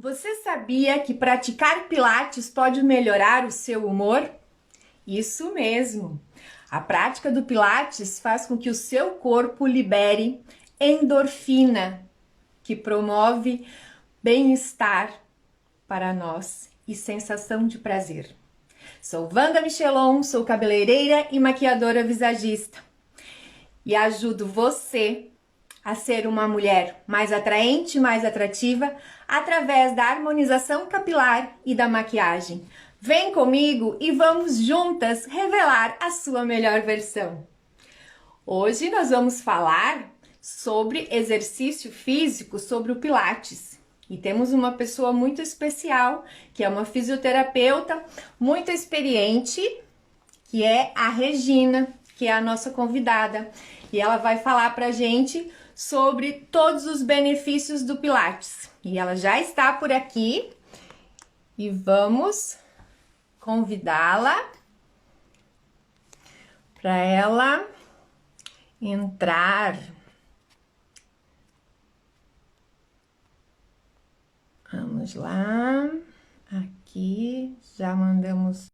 Você sabia que praticar Pilates pode melhorar o seu humor? Isso mesmo! A prática do Pilates faz com que o seu corpo libere endorfina, que promove bem-estar para nós e sensação de prazer. Sou Wanda Michelon, sou cabeleireira e maquiadora visagista e ajudo você a ser uma mulher mais atraente, mais atrativa, através da harmonização capilar e da maquiagem. Vem comigo e vamos juntas revelar a sua melhor versão. Hoje nós vamos falar sobre exercício físico, sobre o Pilates. E temos uma pessoa muito especial, que é uma fisioterapeuta muito experiente, que é a Regina, que é a nossa convidada. E ela vai falar pra gente sobre todos os benefícios do Pilates. E ela já está por aqui e vamos convidá-la para ela entrar. Vamos lá. Aqui já mandamos.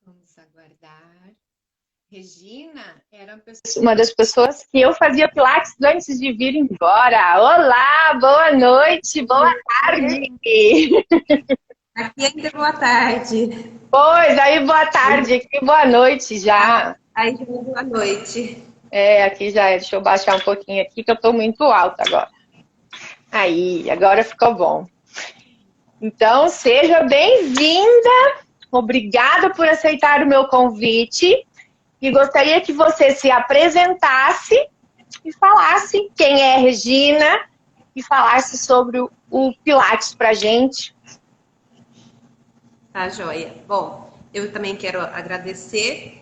Vamos aguardar. Regina era uma das pessoas que eu fazia Pilates antes de vir embora. Olá, boa noite, boa tarde. Aqui ainda é boa tarde. Pois, aí boa tarde, aqui boa noite já. Aí já é boa noite. Aqui já é. Deixa eu baixar um pouquinho aqui que eu tô muito alta agora. Aí, agora ficou bom. Então, seja bem-vinda. Obrigada por aceitar o meu convite. E gostaria que você se apresentasse e falasse quem é a Regina e falasse sobre o Pilates pra gente. Tá, joia. Bom, eu também quero agradecer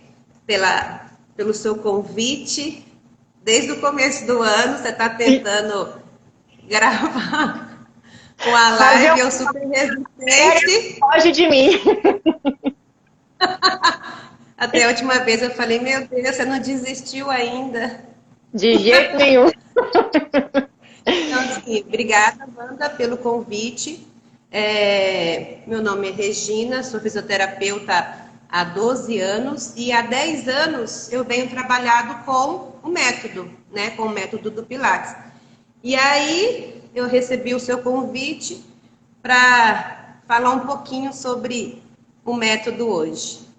pelo seu convite. Desde o começo do ano, você está tentando gravar com a live, eu super resistente. Foge de mim. Até a última vez eu falei, meu Deus, você não desistiu ainda. De jeito nenhum. Então, assim, obrigada, Wanda, pelo convite. Meu nome é Regina, sou fisioterapeuta há 12 anos e há 10 anos eu venho trabalhado com o método, né, com o método do Pilates. E aí eu recebi o seu convite para falar um pouquinho sobre o método hoje.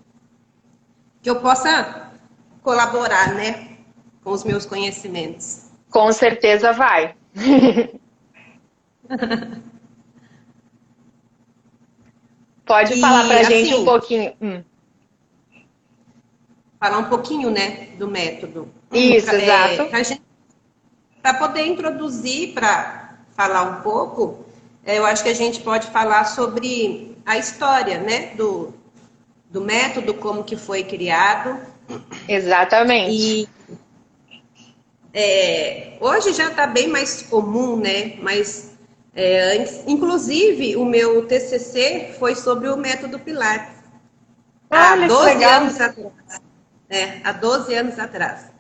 Que eu possa colaborar, né, com os meus conhecimentos. Com certeza vai. Pode falar pra gente um pouquinho. Falar um pouquinho, né, do método. Isso, exato. Para poder introduzir, para falar um pouco, eu acho que a gente pode falar sobre a história, né, do método, como que foi criado. Exatamente. E hoje já está bem mais comum, né, mas antes, inclusive o meu TCC foi sobre o método Pilates. Olha, Há 12 legal. anos atrás. Há 12 anos atrás.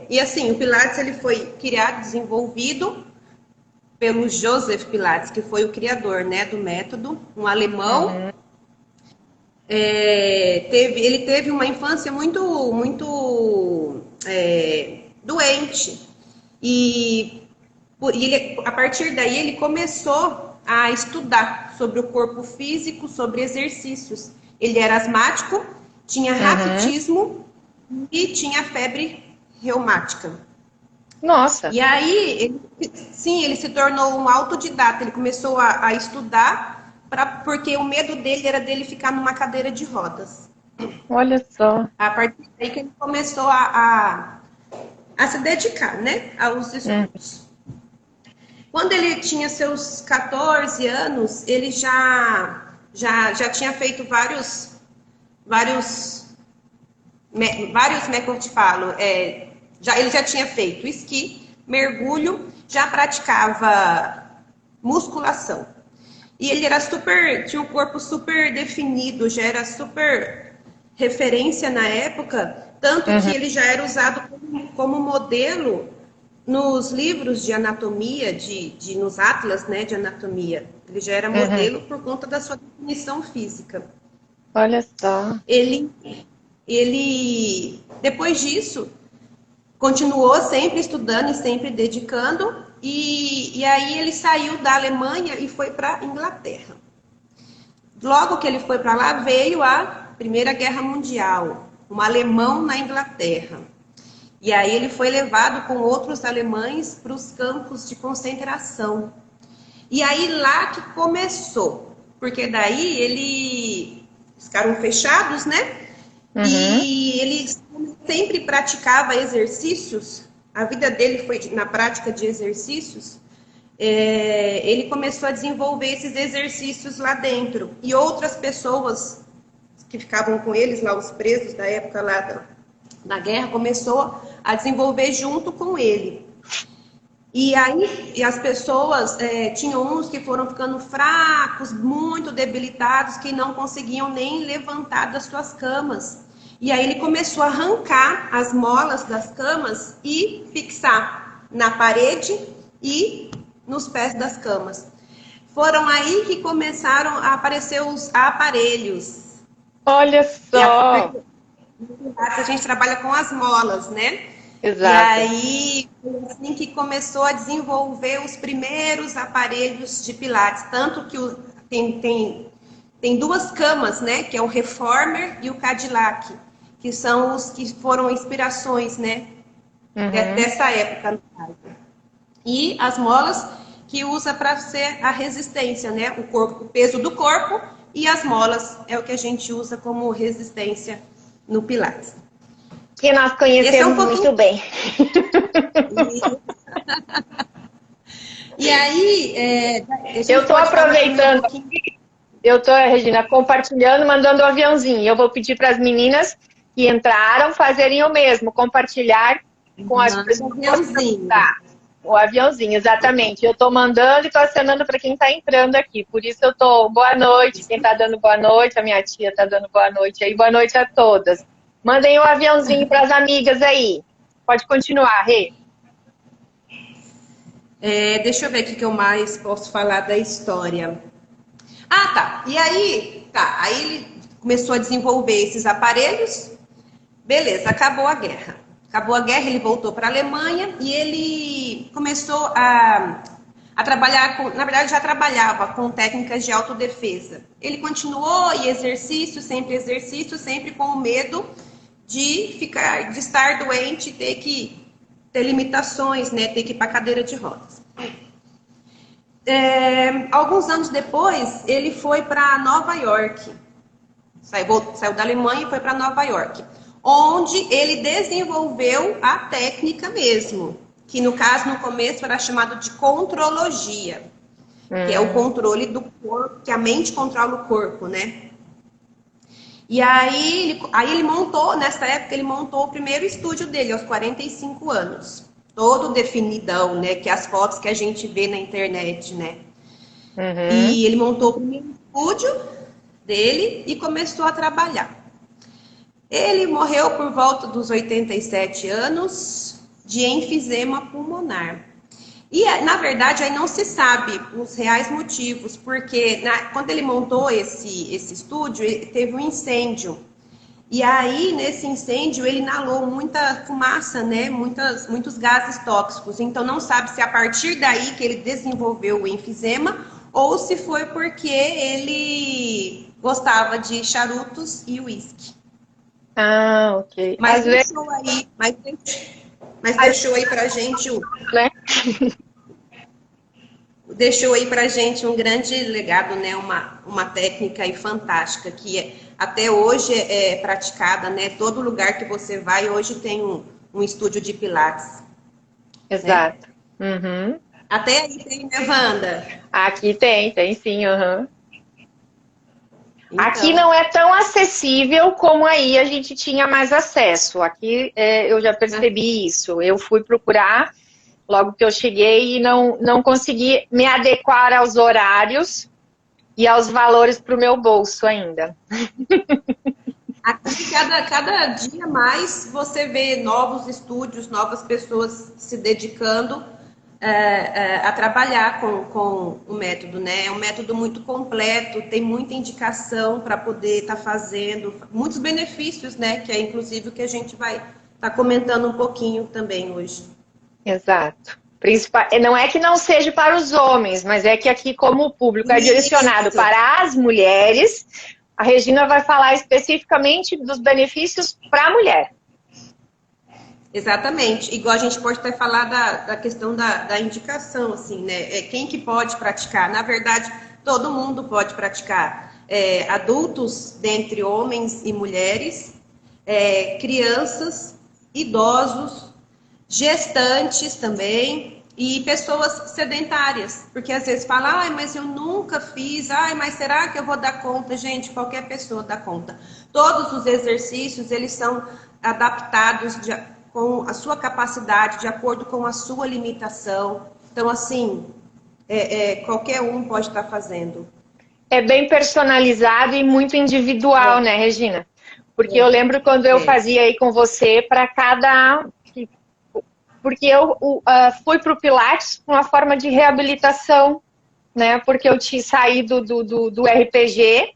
E assim, o Pilates ele foi criado, desenvolvido pelo Joseph Pilates, que foi o criador, né, do método, um alemão. Uhum. Ele teve uma infância muito doente. E a partir daí ele começou a estudar sobre o corpo físico, sobre exercícios. Ele era asmático, tinha raquitismo e tinha febre reumática. Nossa. E aí, ele se tornou um autodidata. Ele começou a estudar porque o medo dele era dele ficar numa cadeira de rodas. Olha só. A partir daí que ele começou a se dedicar, né, aos estudos. Quando ele tinha seus 14 anos, ele já tinha feito vários, como é que eu te falo? Ele já tinha feito esqui, mergulho, já praticava musculação. E ele tinha um corpo super definido, já era super referência na época, tanto que ele já era usado como modelo nos livros de anatomia, nos atlas, né, de anatomia, ele já era modelo por conta da sua definição física. Olha só. Ele, depois disso, continuou sempre estudando e sempre dedicando, e aí ele saiu da Alemanha e foi para a Inglaterra. Logo que ele foi para lá, veio a Primeira Guerra Mundial, um alemão na Inglaterra. E aí ele foi levado com outros alemães para os campos de concentração. E aí lá que começou, porque daí eles ficaram fechados, né? E ele sempre praticava exercícios, a vida dele foi na prática de exercícios. Ele começou a desenvolver esses exercícios lá dentro. E outras pessoas que ficavam com eles, lá os presos da época lá da guerra, começou a desenvolver junto com ele. E aí as pessoas, tinham uns que foram ficando fracos, muito debilitados, que não conseguiam nem levantar das suas camas. E aí ele começou a arrancar as molas das camas e fixar na parede e nos pés das camas. Foram aí que começaram a aparecer os aparelhos. Olha só! A gente trabalha com as molas, né? Exato. E aí, foi assim que começou a desenvolver os primeiros aparelhos de pilates. Tanto que tem duas camas, né? Que é o Reformer e o Cadillac, que são os que foram inspirações, né? Dessa época. E as molas que usa para ser a resistência, né? O peso do corpo, e as molas é o que a gente usa como resistência no Pilates. Que nós conhecemos muito bem. E aí, eu estou aproveitando, eu estou, Regina, compartilhando, mandando o aviãozinho. Eu vou pedir para as meninas que entraram fazerem o mesmo, compartilhar com as pessoas. O aviãozinho, exatamente. Eu estou mandando e estou acenando para quem está entrando aqui. Por isso eu estou, boa noite, quem está dando boa noite, a minha tia está dando boa noite aí, boa noite a todas. Mandem um aviãozinho para as amigas aí. Pode continuar, Rê. Deixa eu ver o que eu mais posso falar da história. Ah, tá. E aí, aí ele começou a desenvolver esses aparelhos. Beleza, acabou a guerra. Acabou a guerra, ele voltou para a Alemanha e ele começou a trabalhar com... Na verdade, já trabalhava com técnicas de autodefesa. Ele continuou e exercício, sempre com o medo de estar doente, ter que ter limitações, né? Ter que ir para a cadeira de rodas. Alguns anos depois, ele foi para Nova York. Saiu da Alemanha e foi para Nova York, onde ele desenvolveu a técnica mesmo, que no caso, no começo, era chamado de contrologia, que é o controle do corpo, que a mente controla o corpo, né? E aí ele montou, nessa época, ele montou o primeiro estúdio dele, aos 45 anos. Todo definidão, né? Que é as fotos que a gente vê na internet, né? E ele montou o primeiro estúdio dele e começou a trabalhar. Ele morreu por volta dos 87 anos de enfisema pulmonar. E, na verdade, aí não se sabe os reais motivos, porque quando ele montou esse estúdio, teve um incêndio. E aí, nesse incêndio, ele inalou muita fumaça, né? Muitos gases tóxicos. Então, não sabe se é a partir daí que ele desenvolveu o enfisema ou se foi porque ele gostava de charutos e uísque. Ah, ok. Mas deixou aí pra gente deixou aí pra gente um grande legado, né? Uma técnica aí fantástica que até hoje é praticada, né? Todo lugar que você vai hoje tem um estúdio de pilates. Exato. Né? Até aí tem, né, Wanda? Aqui tem sim. Então. Aqui não é tão acessível como aí a gente tinha mais acesso. Aqui eu já percebi isso. Eu fui procurar logo que eu cheguei e não consegui me adequar aos horários e aos valores para o meu bolso ainda. Aqui, cada dia mais, você vê novos estúdios, novas pessoas se dedicando a trabalhar com o método, né? É um método muito completo, tem muita indicação para poder estar fazendo, muitos benefícios, né? Que é inclusive o que a gente vai estar comentando um pouquinho também hoje. Exato. Não é que não seja para os homens, mas é que aqui, como o público é direcionado Isso. para as mulheres, a Regina vai falar especificamente dos benefícios para a mulher. Exatamente. Igual a gente pode até falar da questão da indicação, assim, né? Quem que pode praticar? Na verdade, todo mundo pode praticar. Adultos, dentre homens e mulheres, crianças, idosos, gestantes também e pessoas sedentárias. Porque às vezes fala, ai, mas eu nunca fiz, ai, mas será que eu vou dar conta? Gente, qualquer pessoa dá conta. Todos os exercícios, eles são adaptados com a sua capacidade, de acordo com a sua limitação. Então, assim, qualquer um pode estar fazendo. É bem personalizado e muito individual, né, Regina? Porque eu lembro quando eu fazia aí com você, para cada... Porque eu fui para o Pilates com uma forma de reabilitação, né? Porque eu tinha saído do RPG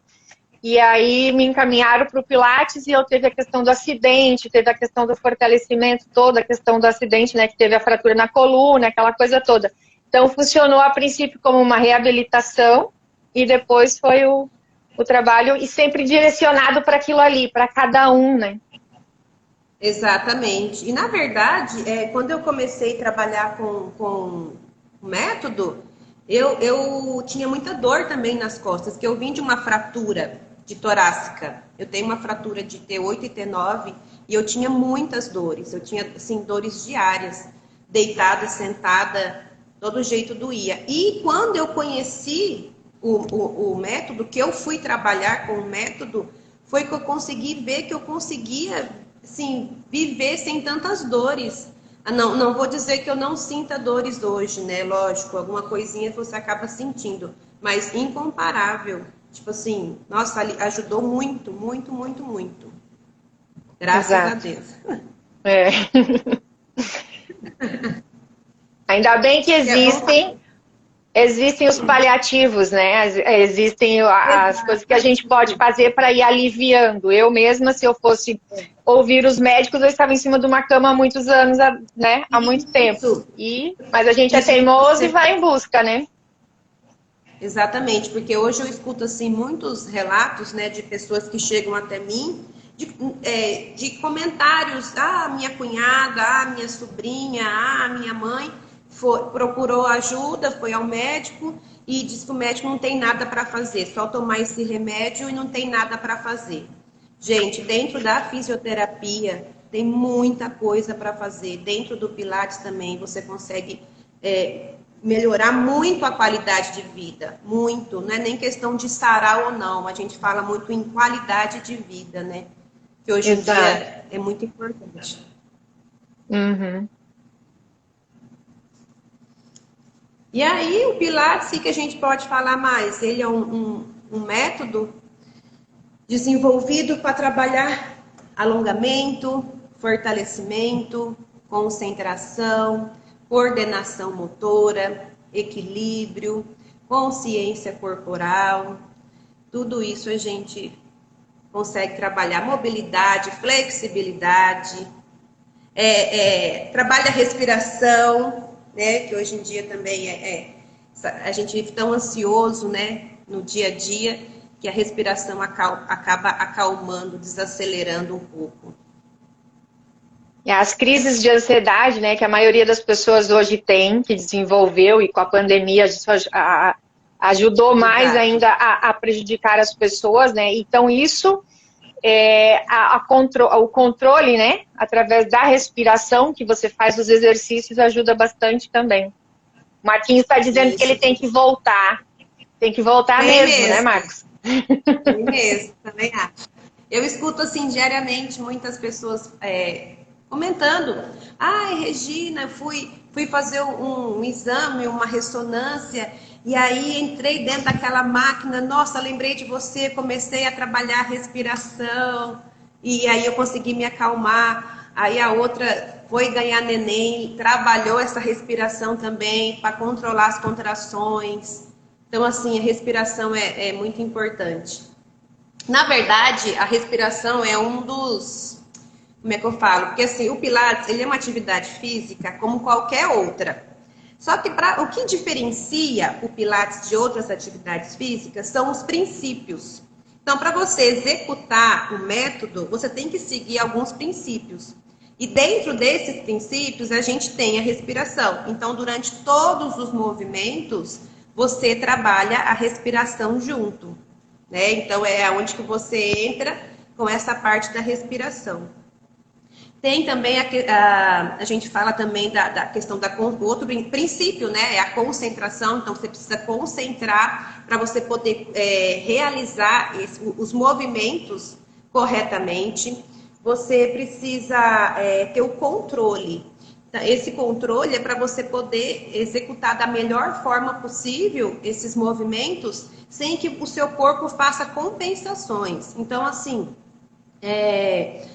e aí me encaminharam para o Pilates e eu teve a questão do acidente, teve a questão do fortalecimento, toda a questão do acidente, né? Que teve a fratura na coluna, aquela coisa toda. Então funcionou a princípio como uma reabilitação e depois foi o trabalho e sempre direcionado para aquilo ali, para cada um, né? Exatamente. E, na verdade, quando eu comecei a trabalhar com o método, eu tinha muita dor também nas costas, que eu vim de uma fratura de torácica. Eu tenho uma fratura de T8 e T9 e eu tinha muitas dores. Eu tinha, assim, dores diárias, deitada, sentada, todo jeito doía. E quando eu conheci o método, que eu fui trabalhar com o método, foi que eu consegui ver que eu conseguia, assim, viver sem tantas dores. Não vou dizer que eu não sinta dores hoje, né? Lógico, alguma coisinha você acaba sentindo, mas incomparável. Tipo assim, nossa, ajudou muito, muito, muito, muito. Graças a Deus. Ainda bem que existem os paliativos, né? Existem as coisas que a gente pode fazer para ir aliviando. Eu mesma, se eu fosse ouvir os médicos, eu estava em cima de uma cama há muitos anos, né? Há muito tempo. Mas a gente é teimoso e vai em busca, né? Exatamente, porque hoje eu escuto assim muitos relatos, né, de pessoas que chegam até mim, de comentários, minha cunhada, minha sobrinha, minha mãe procurou ajuda, foi ao médico e disse que o médico não tem nada para fazer, só tomar esse remédio e não tem nada para fazer. Gente, dentro da fisioterapia tem muita coisa para fazer, dentro do Pilates também você consegue melhorar muito a qualidade de vida, muito, não é nem questão de sarar ou não, a gente fala muito em qualidade de vida, né? Que hoje em dia é muito importante. Uhum. E aí o Pilates, que a gente pode falar mais, ele é um método desenvolvido para trabalhar alongamento, fortalecimento, concentração, coordenação motora, equilíbrio, consciência corporal, tudo isso a gente consegue trabalhar, mobilidade, flexibilidade, trabalha a respiração, né, que hoje em dia também a gente vive tão ansioso, né, no dia a dia, que a respiração acaba acalmando, desacelerando um pouco. E as crises de ansiedade, né, que a maioria das pessoas hoje tem, que desenvolveu e com a pandemia isso ajudou mais ainda a prejudicar as pessoas, né? Então isso o controle, né, através da respiração que você faz os exercícios ajuda bastante também. O Marquinhos está dizendo que ele tem que voltar mesmo, né, Marcos? Tem mesmo, também acho. Eu escuto assim diariamente muitas pessoas comentando, Regina, fui fazer um exame, uma ressonância, e aí entrei dentro daquela máquina, nossa, lembrei de você, comecei a trabalhar a respiração. e aí eu consegui me acalmar. Aí a outra foi ganhar neném, trabalhou essa respiração também para controlar as contrações. Então, assim, a respiração é muito importante. Na verdade, a respiração é um dos... Como é que eu falo? Porque, assim, o Pilates, ele é uma atividade física como qualquer outra. Só que o que diferencia o Pilates de outras atividades físicas são os princípios. Então, para você executar o método, você tem que seguir alguns princípios. E dentro desses princípios, a gente tem a respiração. Então, durante todos os movimentos, você trabalha a respiração junto, né? Então, é onde que você entra com essa parte da respiração. Tem também, a gente fala também da questão do outro princípio, né? É a concentração. Então, você precisa concentrar para você poder realizar os movimentos corretamente. Você precisa ter o controle. Esse controle é para você poder executar da melhor forma possível esses movimentos sem que o seu corpo faça compensações. Então, assim...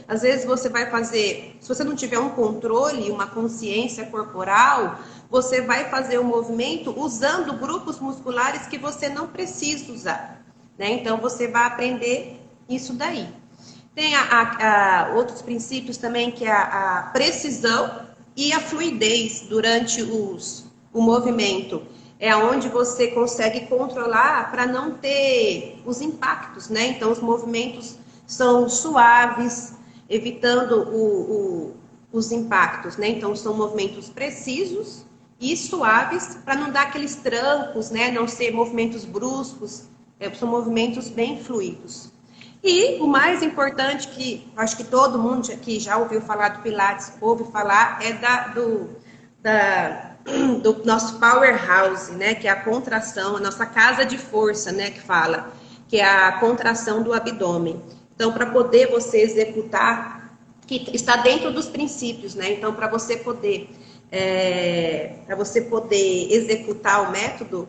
às vezes você vai fazer, se você não tiver um controle, uma consciência corporal, você vai fazer o movimento usando grupos musculares que você não precisa usar, né? Então você vai aprender isso daí. Tem outros princípios também, que é a precisão e a fluidez durante o movimento. É onde você consegue controlar para não ter os impactos, né? Então os movimentos são suaves, evitando os impactos, né? Então, são movimentos precisos e suaves, para não dar aqueles trancos, né? Não ser movimentos bruscos, são movimentos bem fluidos. E o mais importante, que acho que todo mundo aqui já ouviu falar do Pilates, ouve falar, é do nosso powerhouse, né? Que é a contração, a nossa casa de força, né? Que fala, que é a contração do abdômen. Então, para poder você executar, que está dentro dos princípios, né? Então, para você poder executar o método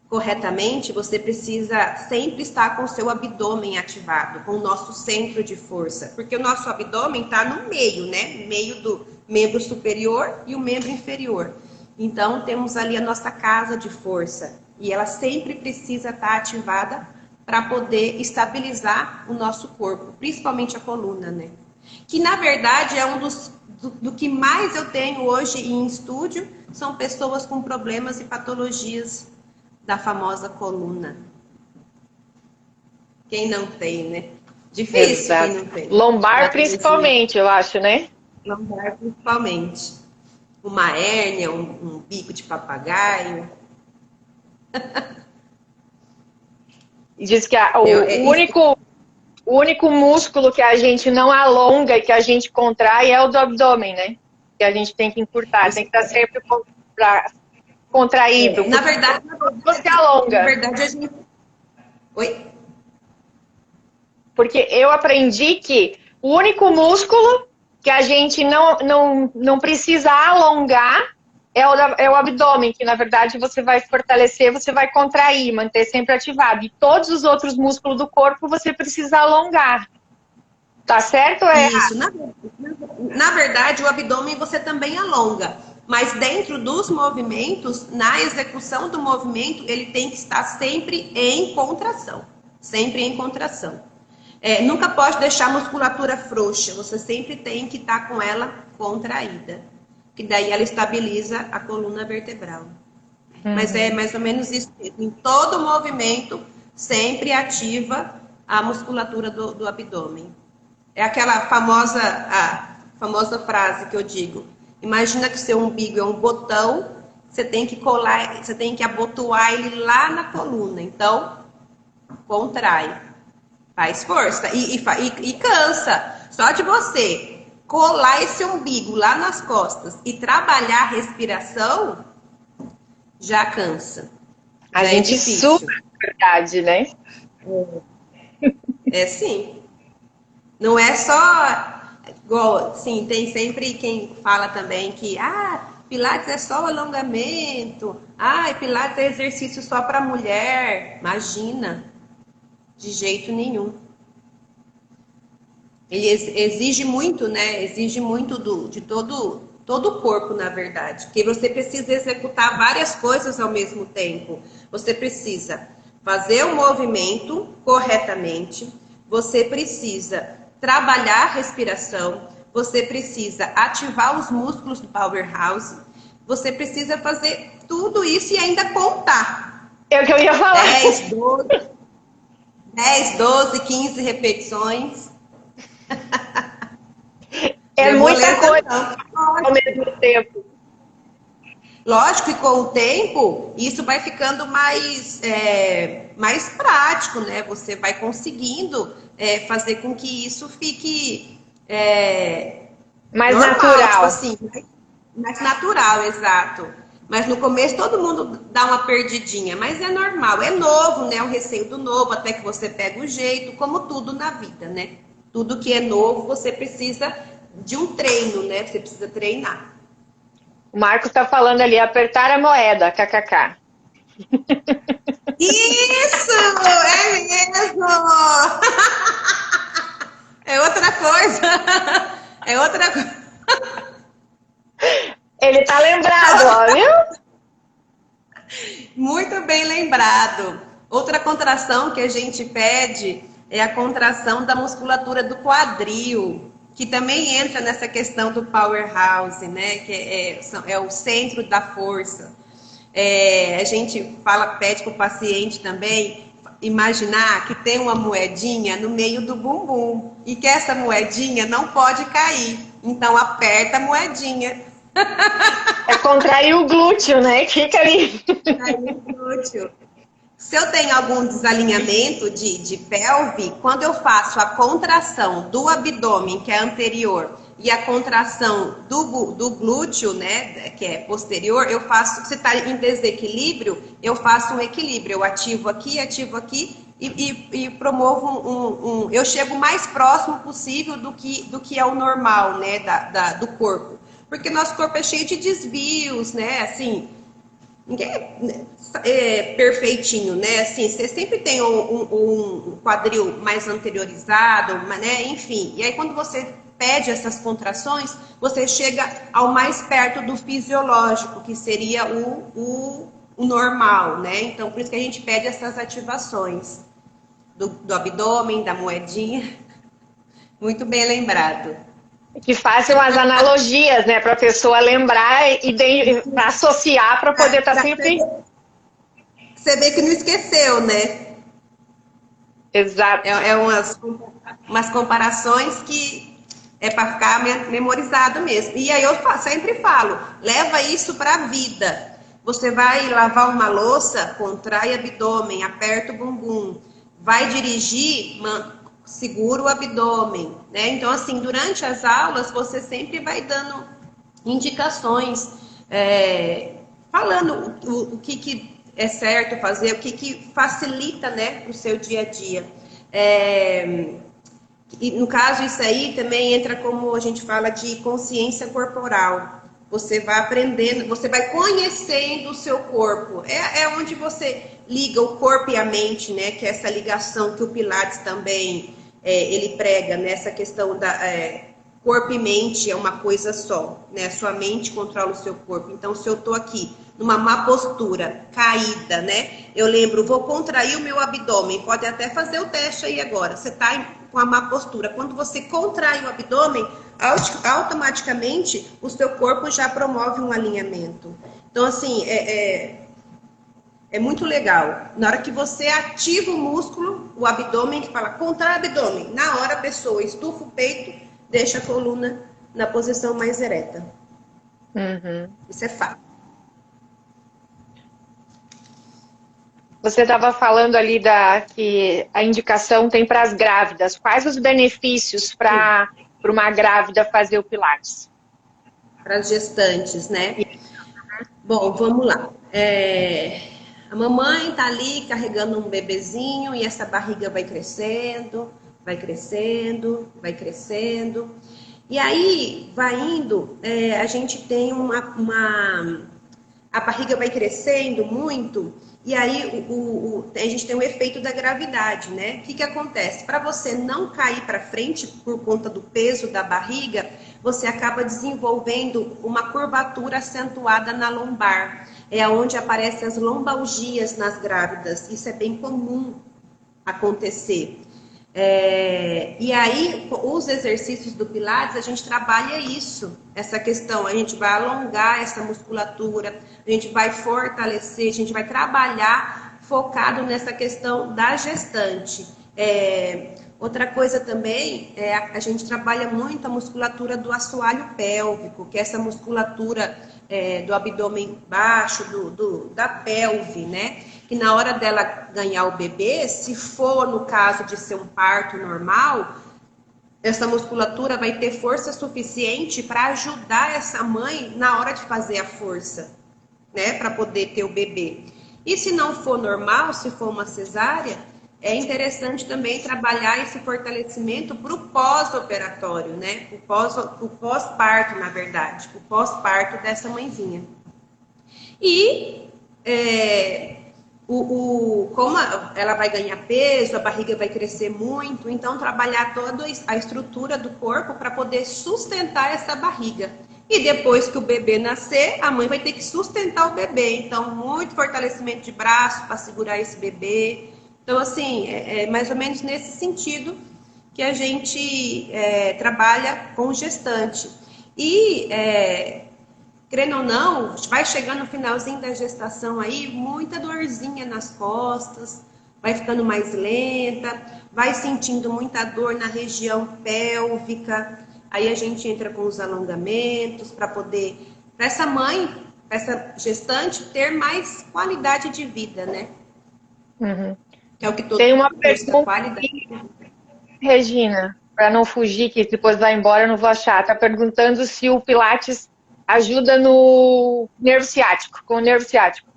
corretamente, você precisa sempre estar com o seu abdômen ativado, com o nosso centro de força, porque o nosso abdômen está no meio, né? No meio do membro superior e o membro inferior. Então, temos ali a nossa casa de força, e ela sempre precisa estar ativada para poder estabilizar o nosso corpo, principalmente a coluna, né? Que, na verdade, é do que mais eu tenho hoje em estúdio, são pessoas com problemas e patologias da famosa coluna. Quem não tem, né? Difícil. Exato. Quem não tem. Lombar, principalmente, eu acho, né? Lombar, principalmente. Uma hérnia, um bico de papagaio. Diz que o único músculo que a gente não alonga e que a gente contrai é o do abdômen, né? Que a gente tem que encurtar, tem que estar sempre contraído. Na verdade, você alonga. Na verdade, a gente... Oi? Porque eu aprendi que o único músculo que a gente não precisa alongar é o abdômen, que na verdade você vai fortalecer, você vai contrair, manter sempre ativado. E todos os outros músculos do corpo você precisa alongar. Tá certo ou é errado? Isso. Na verdade, o abdômen você também alonga. Mas dentro dos movimentos, na execução do movimento, ele tem que estar sempre em contração. Sempre em contração. Nunca pode deixar a musculatura frouxa. Você sempre tem que estar com ela contraída. Que daí ela estabiliza a coluna vertebral. Mas é mais ou menos isso mesmo. Em todo movimento, sempre ativa a musculatura do abdômen. É aquela famosa frase que eu digo. Imagina que o seu umbigo é um botão, você tem que colar, você tem que abotoar ele lá na coluna. Então, contrai. Faz força. E cansa. Só de você colar esse umbigo lá nas costas e trabalhar a respiração, já cansa. A gente suga, na verdade, né? Sim. Não é só... Igual, sim, tem sempre quem fala também que Pilates é só alongamento. Pilates é exercício só para mulher. Imagina. De jeito nenhum. Ele exige muito, né? Exige muito de todo o corpo, na verdade. Porque você precisa executar várias coisas ao mesmo tempo. Você precisa fazer o movimento corretamente, você precisa trabalhar a respiração, você precisa ativar os músculos do powerhouse, você precisa fazer tudo isso e ainda contar. É o que eu ia falar. 10, 12, 15 repetições. É muita coisa ao mesmo tempo. Lógico que com o tempo, isso vai ficando mais prático, né? Você vai conseguindo fazer com que isso fique mais normal, natural. tipo assim, mais natural, exato. Mas no começo todo mundo dá uma perdidinha, mas é normal, é novo, né? O receio do novo, até que você pega o jeito, como tudo na vida, né? Tudo que é novo, você precisa de um treino, né? Você precisa treinar. O Marcos está falando ali, apertar a moeda, kkk. Isso! É mesmo! É outra coisa. É outra coisa. Ele tá lembrado, ó, viu? Muito bem lembrado. Outra contração que a gente pede é a contração da musculatura do quadril, que também entra nessa questão do powerhouse, né? Que é o centro da força. A gente pede para o paciente também imaginar que tem uma moedinha no meio do bumbum e que essa moedinha não pode cair. Então aperta a moedinha. É contrair o glúteo, né? Fica ali. Contrair o glúteo. Se eu tenho algum desalinhamento de pelve, quando eu faço a contração do abdômen, que é anterior, e a contração do glúteo, né, que é posterior, eu faço, se está em desequilíbrio, eu faço um equilíbrio. Eu ativo aqui e promovo eu chego mais próximo possível do que é o normal, né, do corpo. Porque nosso corpo é cheio de desvios, né, assim, ninguém é perfeitinho, né? Assim, você sempre tem um quadril mais anteriorizado, né? Enfim. E aí, quando você pede essas contrações, você chega ao mais perto do fisiológico, que seria o normal, né? Então, por isso que a gente pede essas ativações do abdômen, da moedinha. Muito bem lembrado. Que façam as analogias, né? Para a pessoa lembrar e associar para poder estar sempre... Você vê que não esqueceu, né? Exato. Umas comparações que é para ficar memorizado mesmo. E aí eu sempre falo, leva isso para a vida. Você vai lavar uma louça, contrai abdômen, aperta o bumbum. Vai dirigir, segura o abdômen, né? Então, assim, durante as aulas, você sempre vai dando indicações, falando o que é certo fazer, o que facilita, né, o seu dia a dia. E no caso, isso aí também entra como a gente fala de consciência corporal. Você vai aprendendo, você vai conhecendo o seu corpo. É onde você liga o corpo e a mente, né? Que é essa ligação que o Pilates também ele prega, nessa questão da corpo e mente é uma coisa só, né? Sua mente controla o seu corpo. Então, se eu tô aqui numa má postura, caída, né? Eu lembro, vou contrair o meu abdômen. Pode até fazer o teste aí agora. Você tá com a má postura. Quando você contrai o abdômen, automaticamente o seu corpo já promove um alinhamento. Então, assim, é muito legal. Na hora que você ativa o músculo, o abdômen, que fala contrai o abdômen, na hora a pessoa estufa o peito, deixa a coluna na posição mais ereta. Uhum. Isso é fato. Você estava falando ali que a indicação tem para as grávidas. Quais os benefícios para uma grávida fazer o Pilates? Para as gestantes, né? Bom, vamos lá. A mamãe tá ali carregando um bebezinho e essa barriga vai crescendo, vai crescendo, vai crescendo. E aí vai indo, a gente tem a barriga vai crescendo muito, e aí a gente tem o efeito da gravidade, né? O que que acontece? Para você não cair para frente por conta do peso da barriga, você acaba desenvolvendo uma curvatura acentuada na lombar. É onde aparecem as lombalgias nas grávidas. Isso é bem comum acontecer. E aí, os exercícios do Pilates, a gente trabalha isso, essa questão, a gente vai alongar essa musculatura, a gente vai fortalecer, a gente vai trabalhar focado nessa questão da gestante. Outra coisa também, a gente trabalha muito a musculatura do assoalho pélvico, que é essa musculatura do abdômen baixo, da pelve, né? Que na hora dela ganhar o bebê, se for no caso de ser um parto normal, essa musculatura vai ter força suficiente para ajudar essa mãe na hora de fazer a força, né? Para poder ter o bebê. E se não for normal, se for uma cesárea, é interessante também trabalhar esse fortalecimento para o pós-operatório, né? O pós-parto, na verdade, o pós-parto dessa mãezinha. E como ela vai ganhar peso, a barriga vai crescer muito, então trabalhar toda a estrutura do corpo para poder sustentar essa barriga. E depois que o bebê nascer, a mãe vai ter que sustentar o bebê. Então, muito fortalecimento de braço para segurar esse bebê. Então, assim, é mais ou menos nesse sentido que a gente trabalha com gestante. E, querendo ou não, vai chegando no finalzinho da gestação aí, muita dorzinha nas costas, vai ficando mais lenta, vai sentindo muita dor na região pélvica. Aí a gente entra com os alongamentos para essa mãe, para essa gestante, ter mais qualidade de vida, né? Uhum. Que é o que todo Tem uma mundo busca, pergunta qualidade. aqui, Regina, para não fugir, que depois vai embora, eu não vou achar. Está perguntando se o Pilates ajuda no nervo ciático, com o nervo ciático.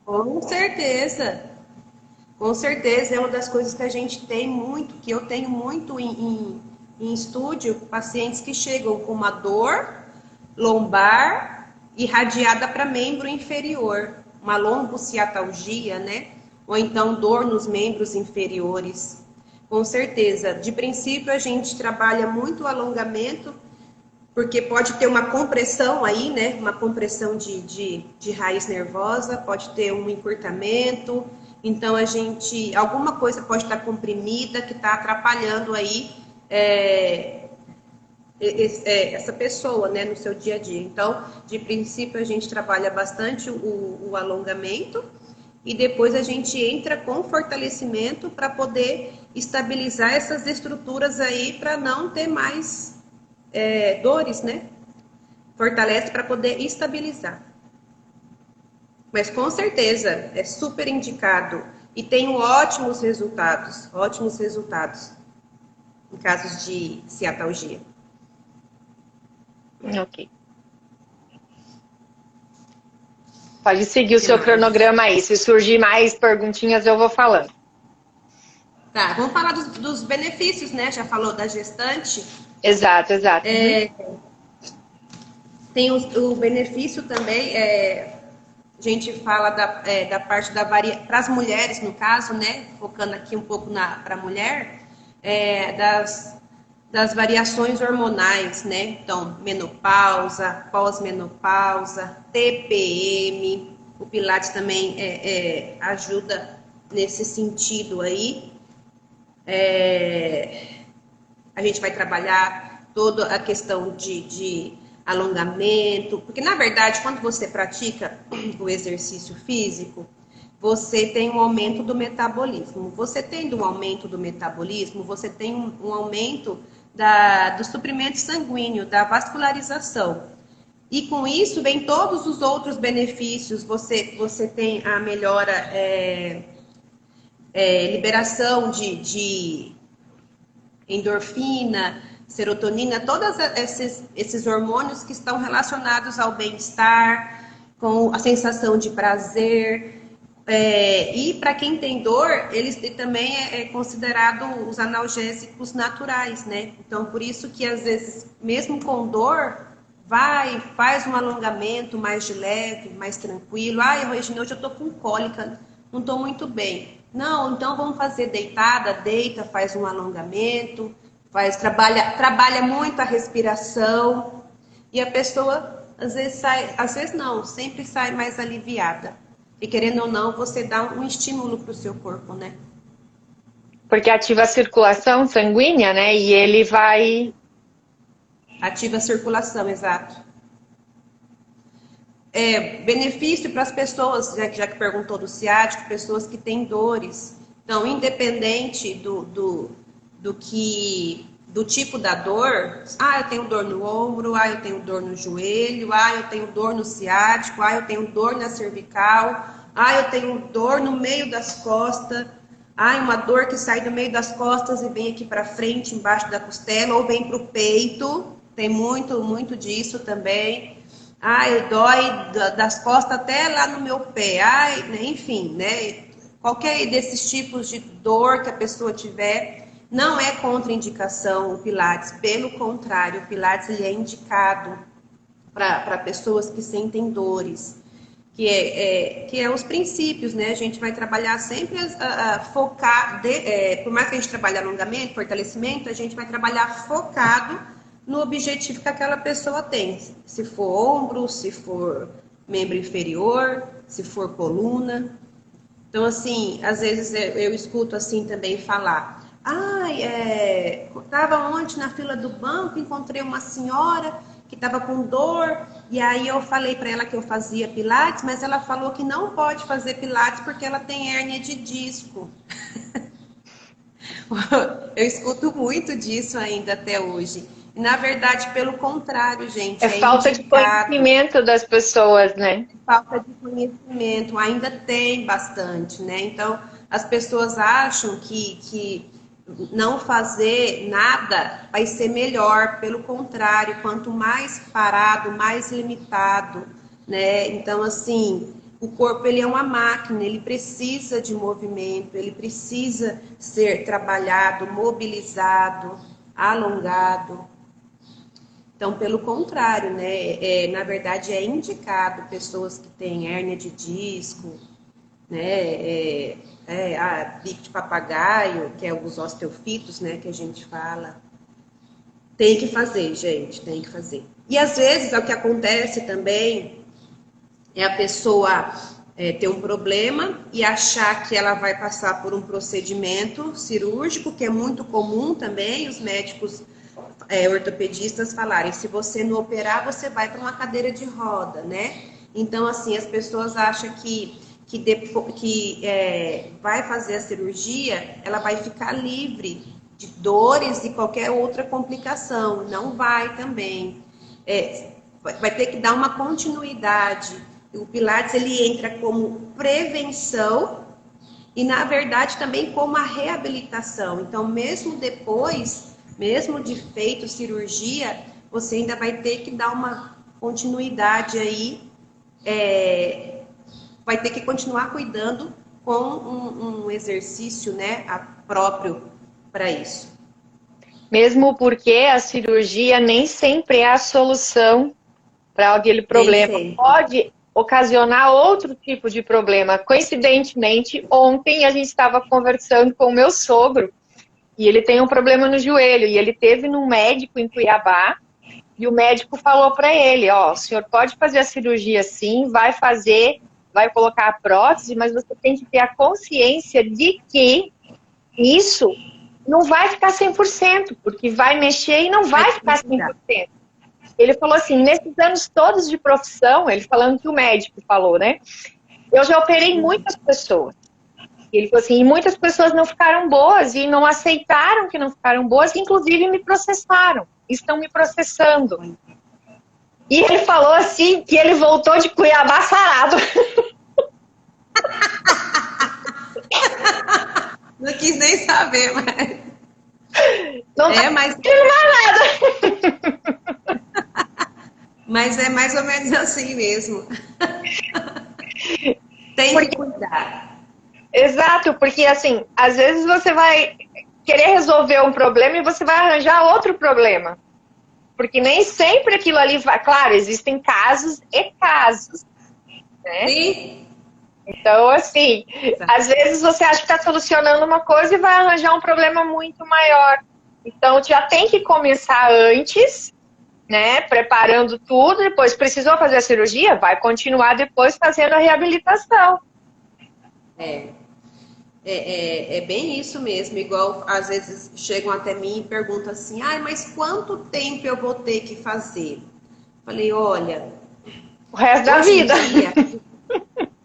Com certeza. Com certeza, é uma das coisas que a gente tem muito, que eu tenho muito em estúdio, pacientes que chegam com uma dor lombar irradiada para membro inferior, uma lombociatalgia, né? Ou então dor nos membros inferiores. Com certeza, de princípio a gente trabalha muito o alongamento, porque pode ter uma compressão aí, né? Uma compressão de raiz nervosa, pode ter um encurtamento. Então, alguma coisa pode estar comprimida que está atrapalhando aí essa pessoa, né, no seu dia a dia. Então, de princípio, a gente trabalha bastante o alongamento e depois a gente entra com fortalecimento para poder estabilizar essas estruturas aí para não ter mais dores, né? Fortalece para poder estabilizar. Mas com certeza é super indicado e tem ótimos resultados em casos de ciatalgia. Ok. Pode seguir o seu cronograma aí. Se surgir mais perguntinhas, eu vou falando. Tá, vamos falar dos benefícios, né? Já falou da gestante. Exato. Tem o benefício também, a gente fala da parte para as mulheres, no caso, né? Focando aqui um pouco para a mulher, das variações hormonais, né? Então, menopausa, pós-menopausa, TPM, o Pilates também ajuda nesse sentido aí. A gente vai trabalhar toda a questão de alongamento, porque na verdade, quando você pratica o exercício físico, você tem um aumento do metabolismo. Você tendo um aumento do metabolismo, você tem um aumento do suprimento sanguíneo, da vascularização. E com isso vem todos os outros benefícios. Você tem a melhora, liberação de endorfina, serotonina, todos esses hormônios que estão relacionados ao bem-estar, com a sensação de prazer. E para quem tem dor, eles também considerado os analgésicos naturais, né? Então, por isso que às vezes, mesmo com dor, faz um alongamento mais de leve, mais tranquilo. Ai, Regina, hoje eu tô com cólica, não tô muito bem. Não, então vamos fazer deitada, deita, faz um alongamento, trabalha muito a respiração e a pessoa às vezes não, sempre sai mais aliviada. E querendo ou não, você dá um estímulo para o seu corpo, né? Porque ativa a circulação sanguínea, né? E ele vai... Ativa a circulação, exato. Benefício para as pessoas, já que perguntou do ciático, pessoas que têm dores. Então, independente do tipo da dor, eu tenho dor no ombro, eu tenho dor no joelho, eu tenho dor no ciático, eu tenho dor na cervical, eu tenho dor no meio das costas, uma dor que sai do meio das costas e vem aqui para frente, embaixo da costela, ou vem para o peito, tem muito, muito disso também. Dói das costas até lá no meu pé, enfim, né? Qualquer desses tipos de dor que a pessoa tiver, não é contraindicação o Pilates, pelo contrário, o Pilates ele é indicado para pessoas que sentem dores, que é os princípios, né? A gente vai trabalhar sempre focar, por mais que a gente trabalhe alongamento, fortalecimento, a gente vai trabalhar focado no objetivo que aquela pessoa tem, se for ombro, se for membro inferior, se for coluna. Então, assim, às vezes eu escuto assim também falar, estava ontem na fila do banco, encontrei uma senhora que estava com dor, e aí eu falei para ela que eu fazia Pilates, mas ela falou que não pode fazer Pilates porque ela tem hérnia de disco. Eu escuto muito disso ainda até hoje. Na verdade, pelo contrário, gente. É falta de conhecimento das pessoas, né? Falta de conhecimento, ainda tem bastante, né? Então, as pessoas acham que não fazer nada vai ser melhor. Pelo contrário, quanto mais parado, mais limitado, né? Então, assim, o corpo ele é uma máquina, ele precisa de movimento, ele precisa ser trabalhado, mobilizado, alongado. Então, pelo contrário, né? Na verdade, é indicado pessoas que têm hérnia de disco, né? Bico de papagaio, que é os osteofitos, né? Que a gente fala. Tem que fazer, gente, tem que fazer. E às vezes, o que acontece também é a pessoa ter um problema e achar que ela vai passar por um procedimento cirúrgico, que é muito comum também, os médicos ortopedistas falarem, se você não operar, você vai para uma cadeira de roda, né? Então, assim, as pessoas acham que vai fazer a cirurgia, ela vai ficar livre de dores e qualquer outra complicação. Não vai também. Vai ter que dar uma continuidade. O Pilates, ele entra como prevenção e, na verdade, também como a reabilitação. Então, mesmo depois, mesmo de feito cirurgia, você ainda vai ter que dar uma continuidade aí, vai ter que continuar cuidando com um exercício, né, próprio para isso. Mesmo porque a cirurgia nem sempre é a solução para aquele problema. Pode ocasionar outro tipo de problema. Coincidentemente, ontem a gente estava conversando com o meu sogro, e ele tem um problema no joelho, e ele teve num médico em Cuiabá, e o médico falou para ele, o senhor pode fazer a cirurgia sim, vai colocar a prótese, mas você tem que ter a consciência de que isso não vai ficar 100%, porque vai mexer e não vai ficar 100%. Ele falou assim, nesses anos todos de profissão, ele falando que o médico falou, né? Eu já operei muitas pessoas. Ele falou assim, e muitas pessoas não ficaram boas e não aceitaram que não ficaram boas, inclusive me processaram, estão me processando. E ele falou assim, que ele voltou de Cuiabá sarado. Não quis nem saber, mas... Mas não é nada. Mas é mais ou menos assim mesmo. Tem que cuidar. Exato, porque assim, às vezes você vai querer resolver um problema e você vai arranjar outro problema. Porque nem sempre aquilo ali vai... Claro, existem casos e casos, né? Sim. Então, assim, às vezes você acha que está solucionando uma coisa e vai arranjar um problema muito maior. Então, já tem que começar antes, né? Preparando tudo, depois precisou fazer a cirurgia, vai continuar depois fazendo a reabilitação. É bem isso mesmo, igual às vezes chegam até mim e perguntam assim, mas quanto tempo eu vou ter que fazer? Falei, olha, O resto da vida.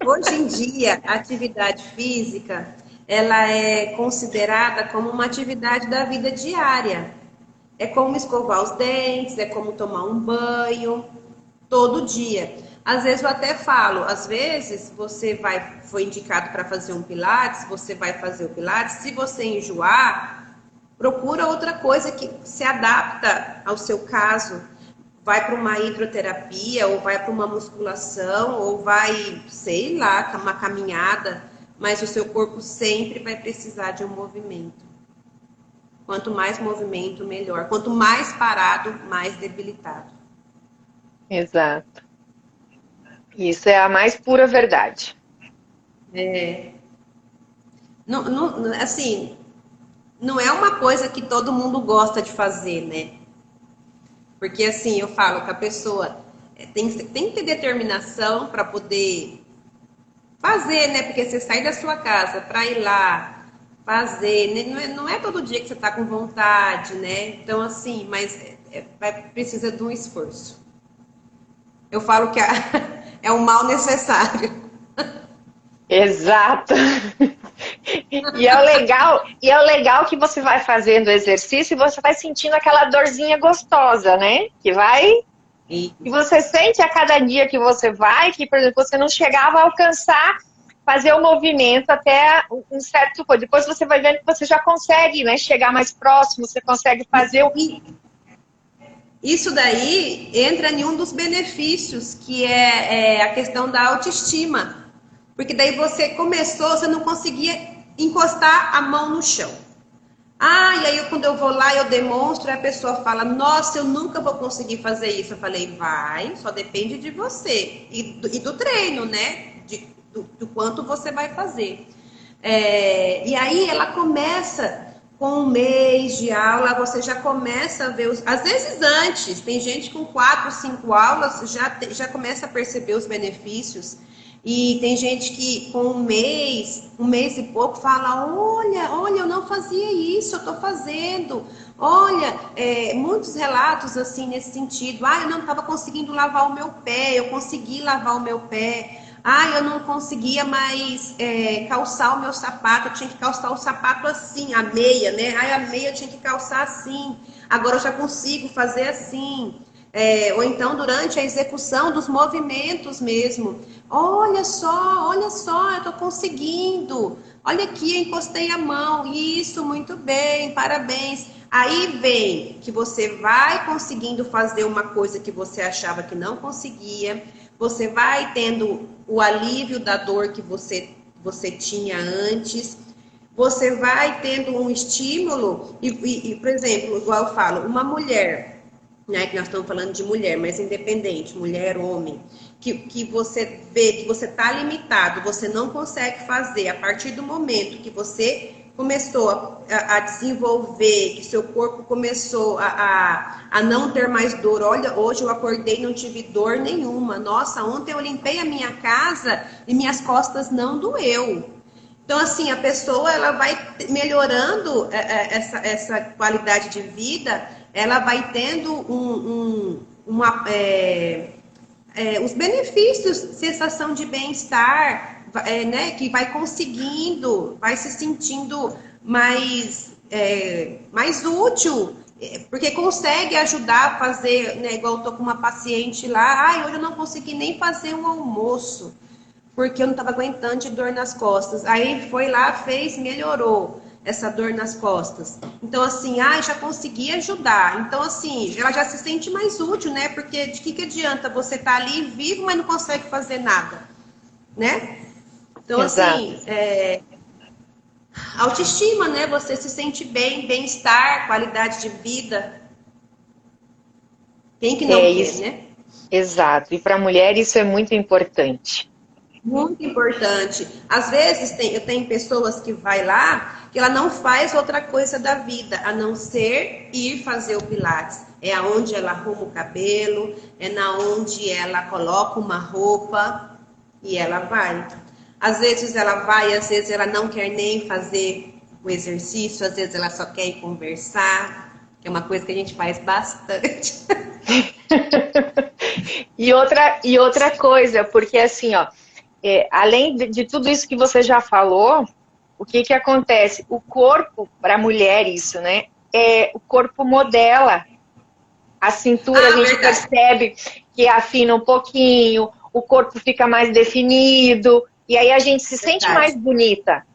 Hoje em dia, a atividade física, ela é considerada como uma atividade da vida diária. É como escovar os dentes, é como tomar um banho, todo dia. Às vezes eu até falo, às vezes você foi indicado para fazer um pilates, você vai fazer o pilates, se você enjoar, procura outra coisa que se adapta ao seu caso. Vai para uma hidroterapia, ou vai para uma musculação, ou vai, sei lá, uma caminhada, mas o seu corpo sempre vai precisar de um movimento. Quanto mais movimento, melhor. Quanto mais parado, mais debilitado. Exato. Isso é a mais pura verdade. Assim, não é uma coisa que todo mundo gosta de fazer, né? Porque assim, eu falo que a pessoa tem que ter determinação para poder fazer, né? Porque você sai da sua casa para ir lá fazer, né? Não é todo dia que você está com vontade, né? Então, assim, mas precisa de um esforço. Eu falo que é um mal necessário. Exato. E é o legal que você vai fazendo o exercício e você vai sentindo aquela dorzinha gostosa, né? E você sente a cada dia que você vai, que, por exemplo, você não chegava a alcançar fazer o movimento até um certo ponto. Depois você vai vendo que você já consegue, né, chegar mais próximo, você consegue fazer o... Isso daí entra em um dos benefícios, que é a questão da autoestima. Porque daí você começou, você não conseguia encostar a mão no chão. E aí quando eu vou lá, eu demonstro, e a pessoa fala, nossa, eu nunca vou conseguir fazer isso. Eu falei, vai, só depende de você. E do treino, né? Do quanto você vai fazer. E aí ela começa, com um mês de aula, você já começa a ver, às vezes antes, tem gente com 4, 5 aulas, já começa a perceber os benefícios. E tem gente que com um mês e pouco fala, olha, eu não fazia isso, eu estou fazendo. Olha, muitos relatos assim nesse sentido. Eu não estava conseguindo lavar o meu pé, eu consegui lavar o meu pé. Eu não conseguia mais calçar o meu sapato, eu tinha que calçar o sapato assim, a meia, né? A meia eu tinha que calçar assim, agora eu já consigo fazer assim. Ou então durante a execução dos movimentos mesmo. Olha só, eu estou conseguindo. Olha aqui, eu encostei a mão. Isso, muito bem, parabéns. Aí vem que você vai conseguindo fazer uma coisa que você achava que não conseguia. Você vai tendo o alívio da dor que você tinha antes. Você vai tendo um estímulo. E, por exemplo, igual eu falo, uma mulher, né, que nós estamos falando de mulher, mas independente, mulher, homem, que você vê que você está limitado, você não consegue fazer, a partir do momento que você começou a desenvolver, que seu corpo começou a não ter mais dor. Olha, hoje eu acordei e não tive dor nenhuma. Nossa, ontem eu limpei a minha casa e minhas costas não doeu. Então, assim, a pessoa ela vai melhorando essa qualidade de vida, ela vai tendo os benefícios, sensação de bem-estar, né, que vai conseguindo, vai se sentindo mais útil, porque consegue ajudar a fazer, né, igual eu tô com uma paciente lá, hoje eu não consegui nem fazer um almoço, porque eu não estava aguentando de dor nas costas. Aí foi lá, fez, melhorou essa dor nas costas. Então, assim, já consegui ajudar. Então, assim, ela já se sente mais útil, né? Porque de que adianta você estar ali vivo, mas não consegue fazer nada, né? Então, Exato. assim, autoestima, né? Você se sente bem, bem-estar, qualidade de vida. Quem que não quer, isso, né? exato. E para a mulher isso é muito importante. Muito importante. Às vezes eu tenho pessoas que vai lá que ela não faz outra coisa da vida a não ser ir fazer o Pilates. É aonde ela arruma o cabelo, é na onde ela coloca uma roupa e ela vai. Às vezes ela vai, às vezes ela não quer nem fazer o exercício, às vezes ela só quer ir conversar, que é uma coisa que a gente faz bastante. E outra coisa, porque assim, ó, além de tudo isso que você já falou, o que que acontece? O corpo, para a mulher, isso, né? O corpo modela. A cintura, a gente Verdade. percebe que afina um pouquinho, o corpo fica mais definido, e aí a gente se sente mais bonita.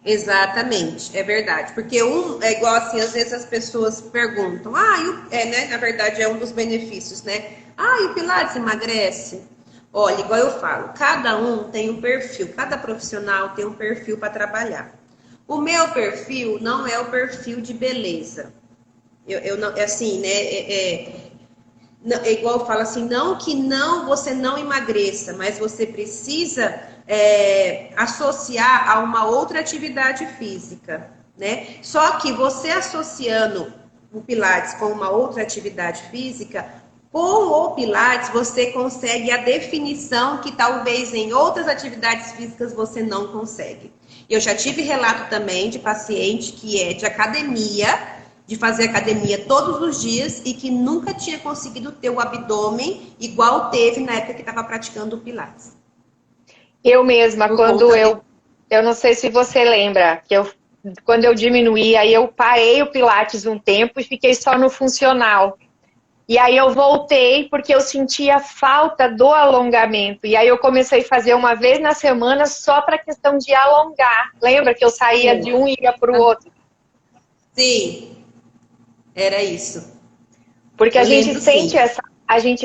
Exatamente, é verdade. Porque é igual assim, às vezes as pessoas perguntam, né? Na verdade é um dos benefícios, né? E o Pilates emagrece? Olha, igual eu falo, cada um tem um perfil, cada profissional tem um perfil para trabalhar. O meu perfil não é o perfil de beleza. Eu não, é assim, né? É igual eu falo assim, não que você não emagreça, mas você precisa associar a uma outra atividade física, né? Só que você associando o Pilates com uma outra atividade física, com o Pilates você consegue a definição que talvez em outras atividades físicas você não consegue. Eu já tive relato também de paciente que é de academia, de fazer academia todos os dias e que nunca tinha conseguido ter o abdômen igual teve na época que estava praticando o Pilates. Eu mesma, eu não sei se você lembra, quando eu diminuí, aí eu parei o Pilates um tempo e fiquei só no funcional. E aí eu voltei porque eu sentia falta do alongamento. E aí eu comecei a fazer uma vez na semana só para questão de alongar. Lembra que eu saía de um e ia para o outro? Sim, era isso. Porque a gente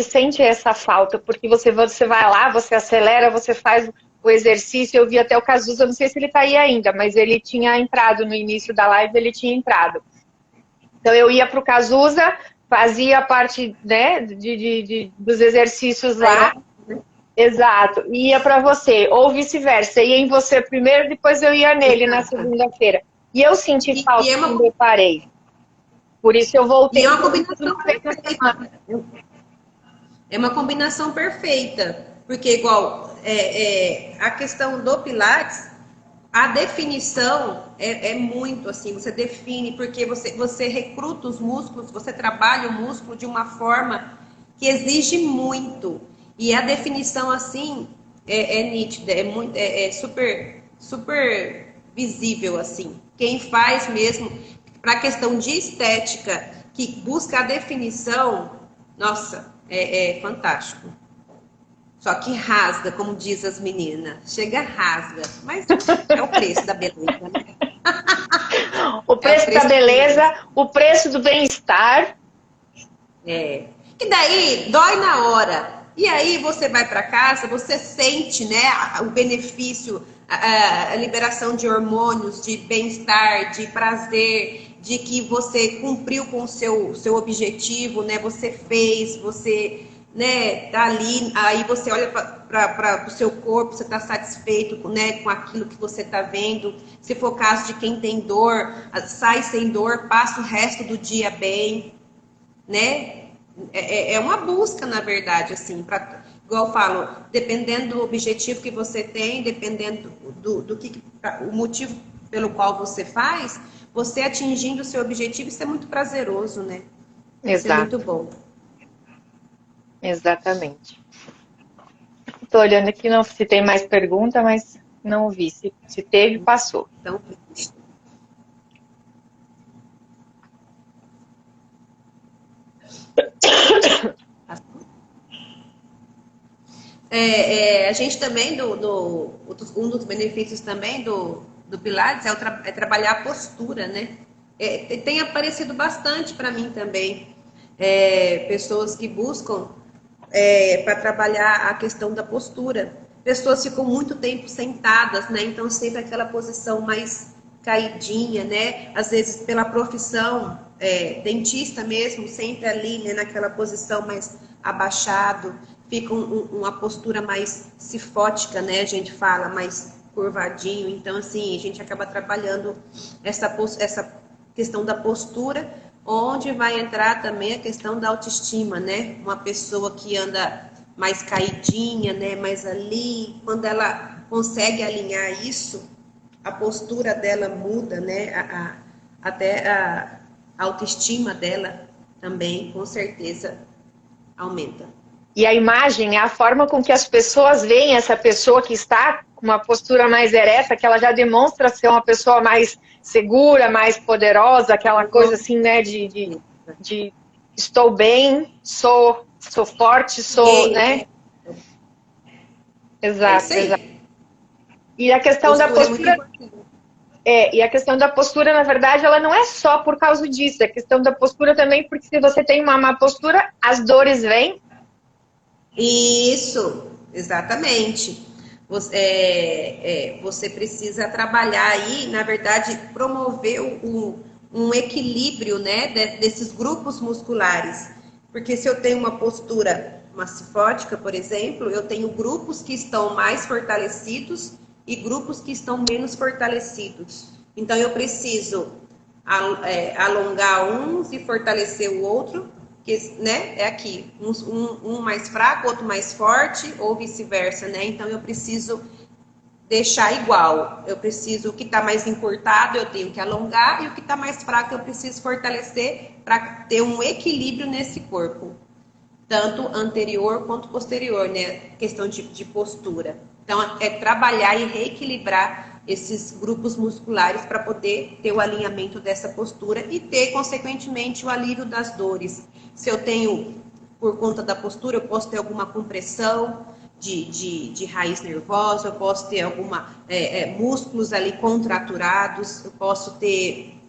sente essa falta, porque você vai lá, você acelera, você faz o exercício. Eu vi até o Cazuza, não sei se ele está aí ainda, mas ele tinha entrado no início da live, ele tinha entrado. Então eu ia para o Cazuza, fazia a parte, né, dos exercícios lá. Exato. E ia para você, ou vice-versa. Ia em você primeiro, depois eu ia nele na segunda-feira. E eu senti falta quando eu parei. Por isso eu voltei. E é uma combinação perfeita. É uma combinação perfeita. Porque, igual, a questão do Pilates, a definição é muito assim, você define, porque você recruta os músculos, você trabalha o músculo de uma forma que exige muito. E a definição assim é nítida, é super, super visível assim. Quem faz mesmo, para a questão de estética, que busca a definição, nossa, é fantástico. Só que rasga, como diz as meninas. Chega, rasga. Mas é o preço da beleza, né? O preço da beleza, o preço do bem-estar. Que daí dói na hora. E aí você vai para casa, você sente, né, o benefício, a liberação de hormônios, de bem-estar, de prazer, de que você cumpriu com o seu objetivo, né? Você fez, você, né, tá ali, aí você olha para o seu corpo, você está satisfeito, né, com aquilo que você está vendo. Se for caso de quem tem dor, sai sem dor, passa o resto do dia bem, né? É uma busca, na verdade, assim, igual eu falo, dependendo do objetivo que você tem, dependendo o motivo pelo qual você faz, você atingindo o seu objetivo, isso é muito prazeroso, né? Exato. Isso é muito bom. Exatamente. Estou olhando aqui não, se tem mais pergunta, mas não vi. Se teve, passou. Então, a gente também, um dos benefícios também do Pilates é trabalhar a postura, né? Tem aparecido bastante para mim também, pessoas que buscam para trabalhar a questão da postura. Pessoas ficam muito tempo sentadas, né? Então sempre aquela posição mais caidinha, né? Às vezes pela profissão, dentista mesmo, sempre ali, né, naquela posição mais abaixado, fica uma postura mais cifótica, né? A gente fala, mais curvadinho. Então, assim, a gente acaba trabalhando essa questão da postura, onde vai entrar também a questão da autoestima, né? Uma pessoa que anda mais caidinha, né? Mais ali, quando ela consegue alinhar isso, a postura dela muda, né? Até a autoestima dela também, com certeza, aumenta. E a imagem é a forma com que as pessoas veem essa pessoa que está com uma postura mais ereta, que ela já demonstra ser uma pessoa mais segura, mais poderosa, aquela coisa assim, né, de estou bem, sou forte, sou, né? Exato, exato. E a questão da postura... e a questão da postura, na verdade, ela não é só por causa disso. A questão da postura também, porque se você tem uma má postura, as dores vêm. Isso, exatamente. Você precisa trabalhar aí, na verdade, promover um equilíbrio, né, desses grupos musculares. Porque se eu tenho uma postura massifótica, por exemplo, eu tenho grupos que estão mais fortalecidos e grupos que estão menos fortalecidos. Então, eu preciso alongar uns e fortalecer o outro, que, né, é aqui, um mais fraco, outro mais forte, ou vice-versa, né? Então, eu preciso deixar igual. Eu preciso, o que está mais encurtado, eu tenho que alongar, e o que está mais fraco, eu preciso fortalecer para ter um equilíbrio nesse corpo. Tanto anterior quanto posterior, né? Questão de postura. Então, é trabalhar e reequilibrar esses grupos musculares para poder ter o alinhamento dessa postura e ter, consequentemente, o alívio das dores. Se eu tenho, por conta da postura, eu posso ter alguma compressão de raiz nervosa, eu posso ter músculos ali contraturados, eu posso ter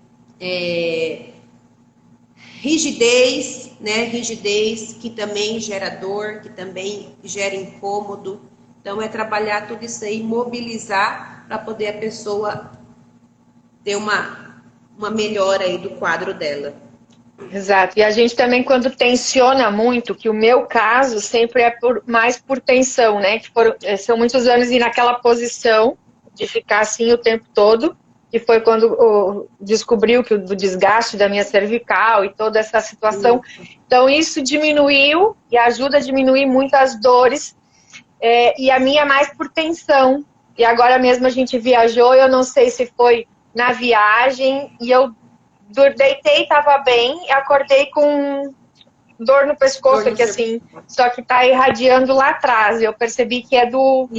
rigidez, né? Rigidez que também gera dor, que também gera incômodo. Então, é trabalhar tudo isso aí, mobilizar para poder a pessoa ter uma melhora aí do quadro dela. Exato. E a gente também, quando tensiona muito, que o meu caso sempre é mais por tensão, né? Que são muitos anos e naquela posição de ficar assim o tempo todo, que foi quando descobriu que o desgaste da minha cervical e toda essa situação. Então, isso diminuiu e ajuda a diminuir muito as dores. E a minha é mais por tensão. E agora mesmo a gente viajou, eu não sei se foi na viagem, e eu deitei, estava bem, e acordei com dor no pescoço, que assim, só que tá irradiando lá atrás. Eu percebi que é do...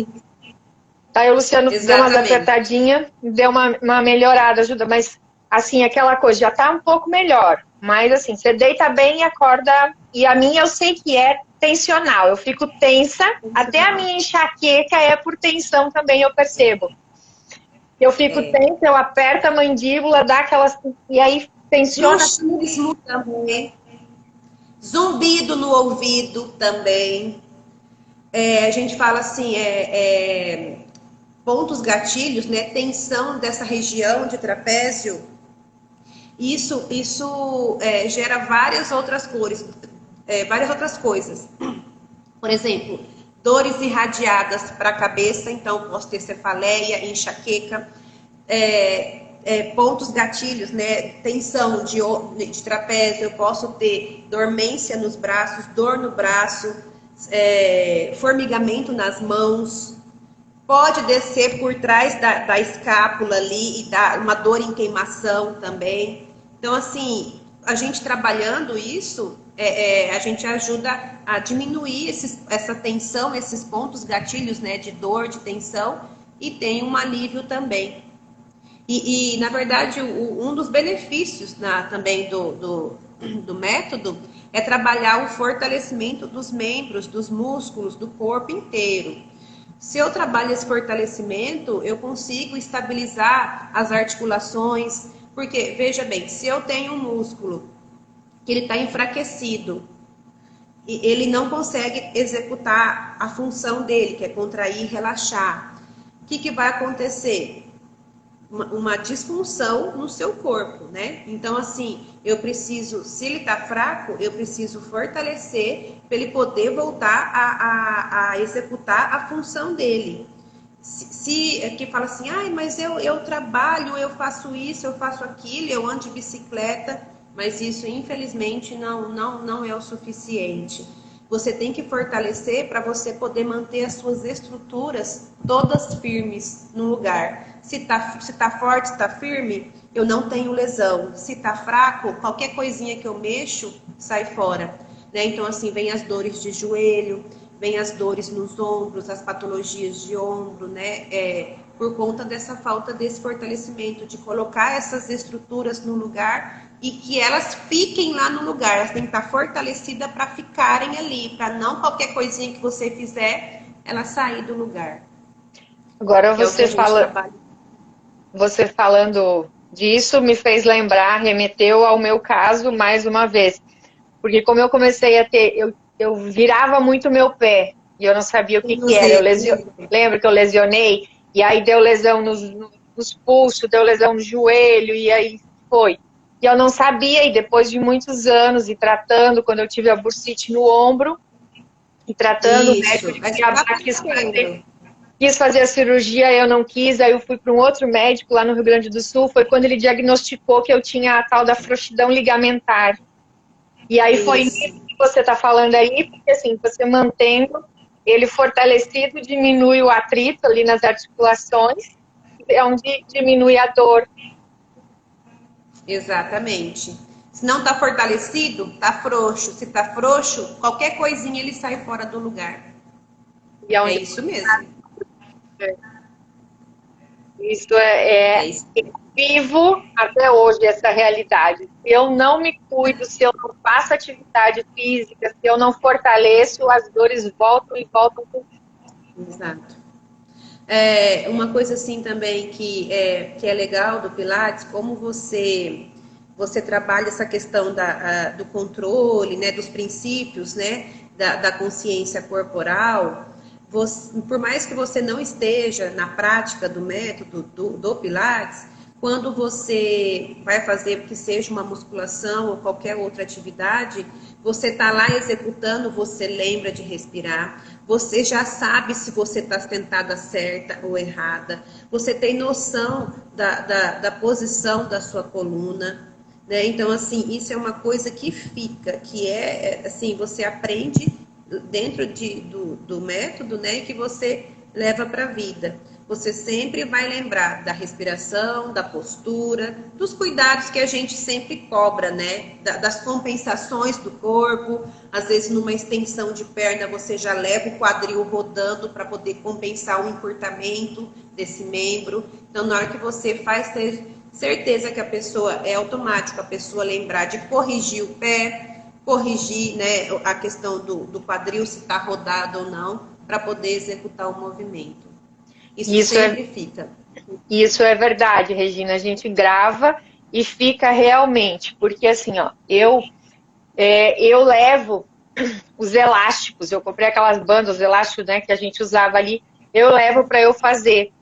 Aí o Luciano deu umas apertadinhas, deu uma melhorada, ajuda, mas assim, aquela coisa já tá um pouco melhor. Mas assim, você deita bem e acorda, e a minha eu sei que é tensional, eu fico tensa, até a minha enxaqueca é por tensão também, eu percebo. Eu fico tensa, eu aperto a mandíbula, dá aquelas... E aí tensiona. Bruxismo também. Zumbido no ouvido também. A gente fala assim, pontos gatilhos, né? Tensão dessa região de trapézio. Isso gera várias outras coisas. Por exemplo, dores irradiadas para a cabeça, então posso ter cefaleia, enxaqueca, pontos gatilhos, né? Tensão de trapézio, eu posso ter dormência nos braços, dor no braço, formigamento nas mãos, pode descer por trás da escápula ali e dar uma dor em queimação também. Então, assim, a gente trabalhando isso, a gente ajuda a diminuir essa tensão, esses pontos gatilhos, né, de dor, de tensão, e tem um alívio também. E na verdade, um dos benefícios também do método é trabalhar o fortalecimento dos membros, dos músculos, do corpo inteiro. Se eu trabalho esse fortalecimento, eu consigo estabilizar as articulações, porque, veja bem, se eu tenho um músculo que ele está enfraquecido, e ele não consegue executar a função dele, que é contrair e relaxar, o que vai acontecer? uma disfunção no seu corpo, né? Então, assim, eu preciso, se ele tá fraco, eu preciso fortalecer para ele poder voltar a executar a função dele. Se que fala assim, ai, mas eu trabalho, eu faço isso, eu faço aquilo, eu ando de bicicleta, mas isso, infelizmente, não é o suficiente. Você tem que fortalecer para você poder manter as suas estruturas todas firmes no lugar. Se tá forte, se tá firme, eu não tenho lesão. Se tá fraco, qualquer coisinha que eu mexo, sai fora. Né? Então, assim, vem as dores de joelho, vem as dores nos ombros, as patologias de ombro, né? Por conta dessa falta desse fortalecimento, de colocar essas estruturas no lugar e que elas fiquem lá no lugar. Elas têm que estar fortalecidas para ficarem ali, para não qualquer coisinha que você fizer, ela sair do lugar. Agora você falando disso me fez lembrar, remeteu ao meu caso mais uma vez. Porque como eu comecei a ter, eu virava muito o meu pé e eu não sabia o que era. Lembro que eu lesionei e aí deu lesão nos pulsos, deu lesão no joelho e aí foi. E eu não sabia, e depois de muitos anos e tratando, quando eu tive a bursite no ombro, e tratando, o médico de Cuiabá quis fazer a cirurgia, eu não quis, aí eu fui para um outro médico lá no Rio Grande do Sul, foi quando ele diagnosticou que eu tinha a tal da frouxidão ligamentar. E aí foi isso que você está falando aí, porque assim, você mantendo ele fortalecido, diminui o atrito ali nas articulações, é onde diminui a dor. Exatamente. Se não está fortalecido, está frouxo. Se está frouxo, qualquer coisinha ele sai fora do lugar. E é isso mesmo. Isso é vivo até hoje, essa realidade. Se eu não me cuido, se eu não faço atividade física, se eu não fortaleço, as dores voltam e voltam. Exato. Uma coisa assim também que é legal do Pilates, como você trabalha essa questão do controle, né, dos princípios, né, da consciência corporal. Por mais que você não esteja na prática do método do Pilates, quando você vai fazer que seja uma musculação ou qualquer outra atividade, você está lá executando, você lembra de respirar, você já sabe se você está sentada certa ou errada, você tem noção da posição da sua coluna, né? Então, assim, isso é uma coisa que fica, que assim, você aprende dentro do método, né, que você leva para a vida. Você sempre vai lembrar da respiração, da postura, dos cuidados que a gente sempre cobra, né? Das compensações do corpo. Às vezes, numa extensão de perna, você já leva o quadril rodando para poder compensar o encurtamento desse membro. Então, na hora que você faz, ter certeza que a pessoa é automático, a pessoa lembrar de corrigir o pé, corrigir, né, a questão do quadril, se está rodado ou não, para poder executar o movimento. Isso sempre fica. Isso é verdade, Regina. A gente grava e fica realmente. Porque assim, ó, eu levo os elásticos. Eu comprei aquelas bandas, os elásticos, né, que a gente usava ali. Eu levo para eu fazer.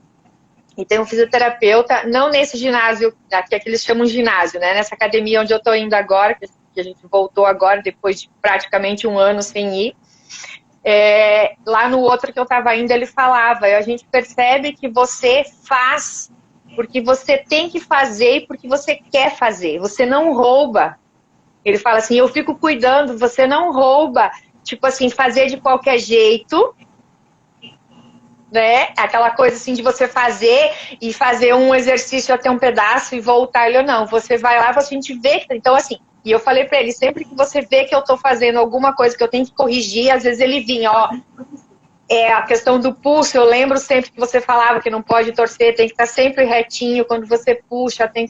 E tem um fisioterapeuta, não nesse ginásio, aqui é que eles chamam de ginásio, né? Nessa academia onde eu estou indo agora, que a gente voltou agora, depois de praticamente um ano sem ir. Lá no outro que eu estava indo, ele falava, a gente percebe que você faz porque você tem que fazer e porque você quer fazer, você não rouba. Ele fala assim, eu fico cuidando, você não rouba, tipo assim, fazer de qualquer jeito, né? Aquela coisa assim de você fazer e fazer um exercício até um pedaço e voltar, ele não, você vai lá, a gente vê, então assim. E eu falei pra ele, sempre que você vê que eu tô fazendo alguma coisa que eu tenho que corrigir, às vezes ele vinha, ó, a questão do pulso, eu lembro sempre que você falava que não pode torcer, tem que estar sempre retinho, quando você puxa, tem.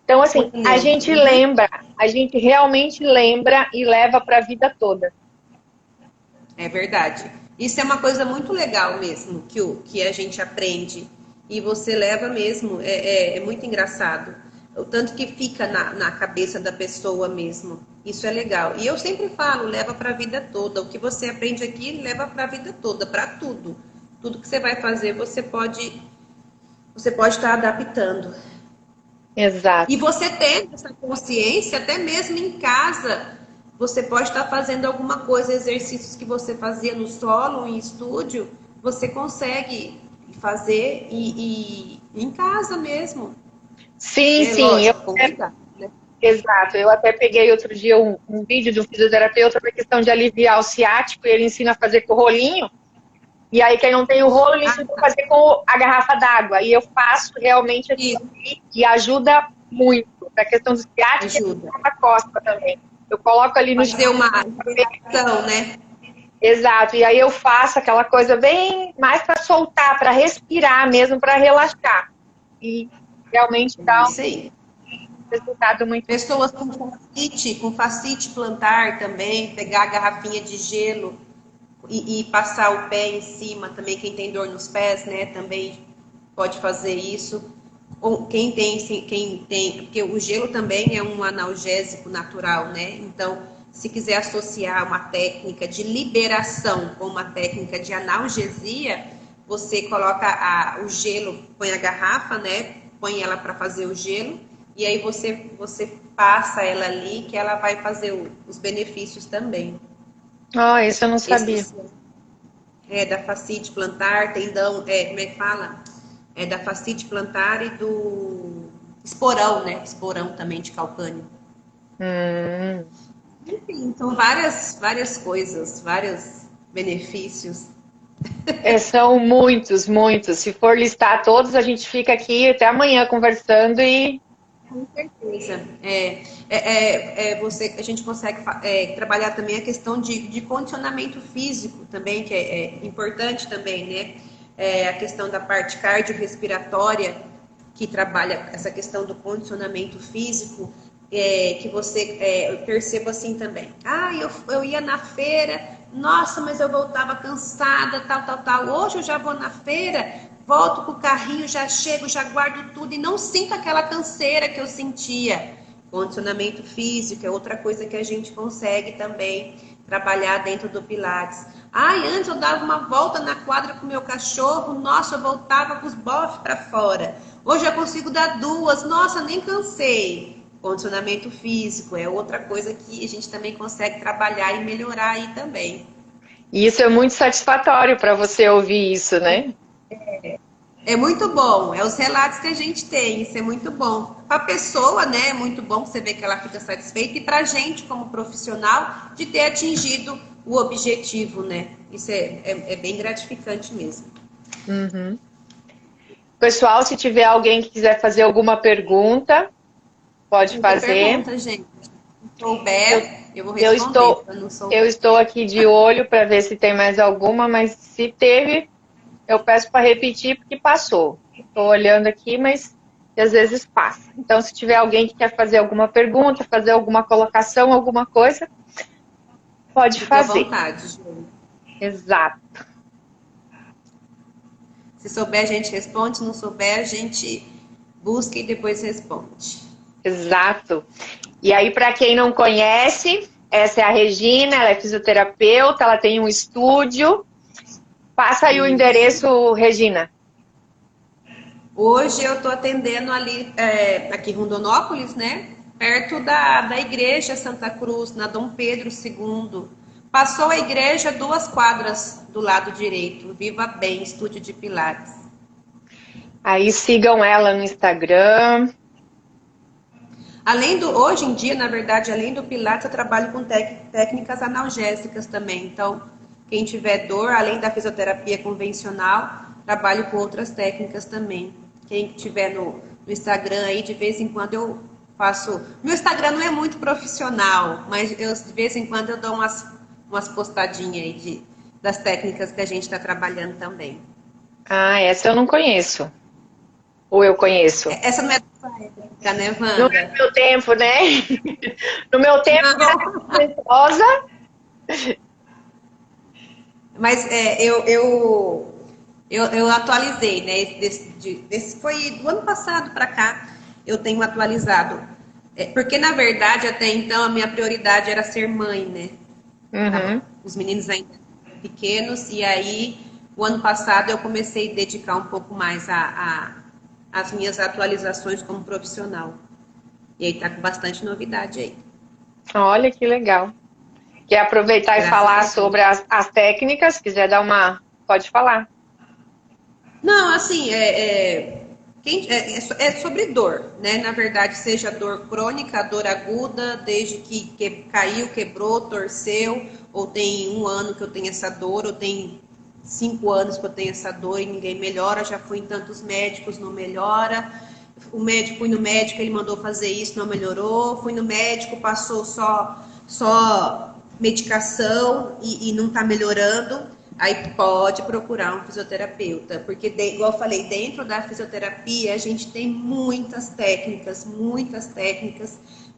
Então, assim, a gente lembra, a gente realmente lembra e leva pra vida toda. É verdade. Isso é uma coisa muito legal mesmo, que a gente aprende, e você leva mesmo, é muito engraçado. O tanto que fica na cabeça da pessoa mesmo. Isso é legal. E eu sempre falo, leva para a vida toda. O que você aprende aqui, leva para a vida toda, para tudo. Tudo que você vai fazer, você pode você pode estar adaptando. Exato. E você tendo essa consciência, até mesmo em casa, você pode estar fazendo alguma coisa, exercícios que você fazia no solo, em estúdio, você consegue fazer e em casa mesmo. Sim, sim. Lógico, com cuidado, né? Exato. Eu até peguei outro dia um vídeo de um fisioterapeuta para questão de aliviar o ciático, e ele ensina a fazer com o rolinho. E aí, quem não tem o rolo, ele ensina a fazer com a garrafa d'água. E eu faço realmente aquilo e ajuda muito. Para a questão do ciático e da costa também. Eu coloco ali no fazer uma respiração, né? Exato. E aí eu faço aquela coisa bem mais para soltar, para respirar mesmo, para relaxar. E realmente dá Isso aí. resultado muito. Pessoas com fascite plantar também, pegar a garrafinha de gelo e passar o pé em cima também. Quem tem dor nos pés, né, também pode fazer isso. Ou quem tem, porque o gelo também é um analgésico natural, né? Então, se quiser associar uma técnica de liberação com uma técnica de analgesia, você coloca o gelo, põe a garrafa, né? Põe ela para fazer o gelo. E aí você passa ela ali, que ela vai fazer os benefícios também. Isso eu não sabia. Da fascite plantar, tendão, como é que fala? Da fascite plantar e do esporão, né? Esporão também de calcânio. Enfim, são várias coisas, vários benefícios. São muitos, muitos. Se for listar todos, a gente fica aqui até amanhã conversando e... Com certeza. A gente consegue trabalhar também a questão de condicionamento físico também, que é importante também, né? A questão da parte cardiorrespiratória, que trabalha essa questão do condicionamento físico, que você perceba assim também. Eu ia na feira, nossa, mas eu voltava cansada, tal. Hoje eu já vou na feira, volto com o carrinho, já chego, já guardo tudo e não sinto aquela canseira que eu sentia. Condicionamento físico é outra coisa que a gente consegue também trabalhar dentro do Pilates. Antes eu dava uma volta na quadra com o meu cachorro, nossa, eu voltava com os bofs para fora. Hoje eu consigo dar 2, nossa, nem cansei. Condicionamento físico é outra coisa que a gente também consegue trabalhar e melhorar aí também. E isso é muito satisfatório para você ouvir isso, né? É muito bom, é os relatos que a gente tem, isso é muito bom. Para a pessoa, né, é muito bom você ver que ela fica satisfeita, e para a gente, como profissional, de ter atingido o objetivo, né? Isso é bem gratificante mesmo. Uhum. Pessoal, se tiver alguém que quiser fazer alguma pergunta, pode fazer. Pergunta, gente. Se souber, eu vou responder. Eu estou aqui de olho para ver se tem mais alguma, mas se teve, eu peço para repetir porque passou. Estou olhando aqui, mas às vezes passa. Então, se tiver alguém que quer fazer alguma pergunta, fazer alguma colocação, alguma coisa, pode fazer. À vontade, gente. Exato. Se souber, a gente responde. Se não souber, a gente busca e depois responde. Exato. E aí, para quem não conhece, essa é a Regina, ela é fisioterapeuta, ela tem um estúdio. Passa aí o endereço, Regina. Hoje eu estou atendendo ali, aqui em Rondonópolis, né? Perto da igreja Santa Cruz, na Dom Pedro II. Passou a igreja 2 quadras do lado direito. Viva Bem, estúdio de Pilates. Aí sigam ela no Instagram. Hoje em dia, na verdade, além do Pilates, eu trabalho com técnicas analgésicas também. Então, quem tiver dor, além da fisioterapia convencional, trabalho com outras técnicas também. Quem tiver no Instagram aí, de vez em quando eu faço... Meu Instagram não é muito profissional, mas de vez em quando eu dou umas postadinhas aí das técnicas que a gente está trabalhando também. Essa eu não conheço. Ou eu conheço? Essa não é da sua época, né, Wanda? Não é do meu tempo, né? No meu tempo, eu era talentosa. Mas eu atualizei, né? Foi do ano passado para cá, eu tenho atualizado. Porque, na verdade, até então, a minha prioridade era ser mãe, né? Uhum. Os meninos ainda pequenos, e aí, o ano passado, eu comecei a dedicar um pouco mais as minhas atualizações como profissional. E aí tá com bastante novidade aí. Olha que legal. Quer aproveitar e falar sobre as técnicas? Quiser dar uma... Pode falar. Não, assim, é sobre dor, né? Na verdade, seja dor crônica, dor aguda, desde que caiu, quebrou, torceu, ou tem 1 ano que eu tenho essa dor, ou tem 5 anos que eu tenho essa dor e ninguém melhora, já fui em tantos médicos, não melhora. Fui no médico, ele mandou fazer isso, não melhorou. Fui no médico, passou só medicação e não está melhorando. Aí pode procurar um fisioterapeuta, porque, igual eu falei, dentro da fisioterapia a gente tem muitas técnicas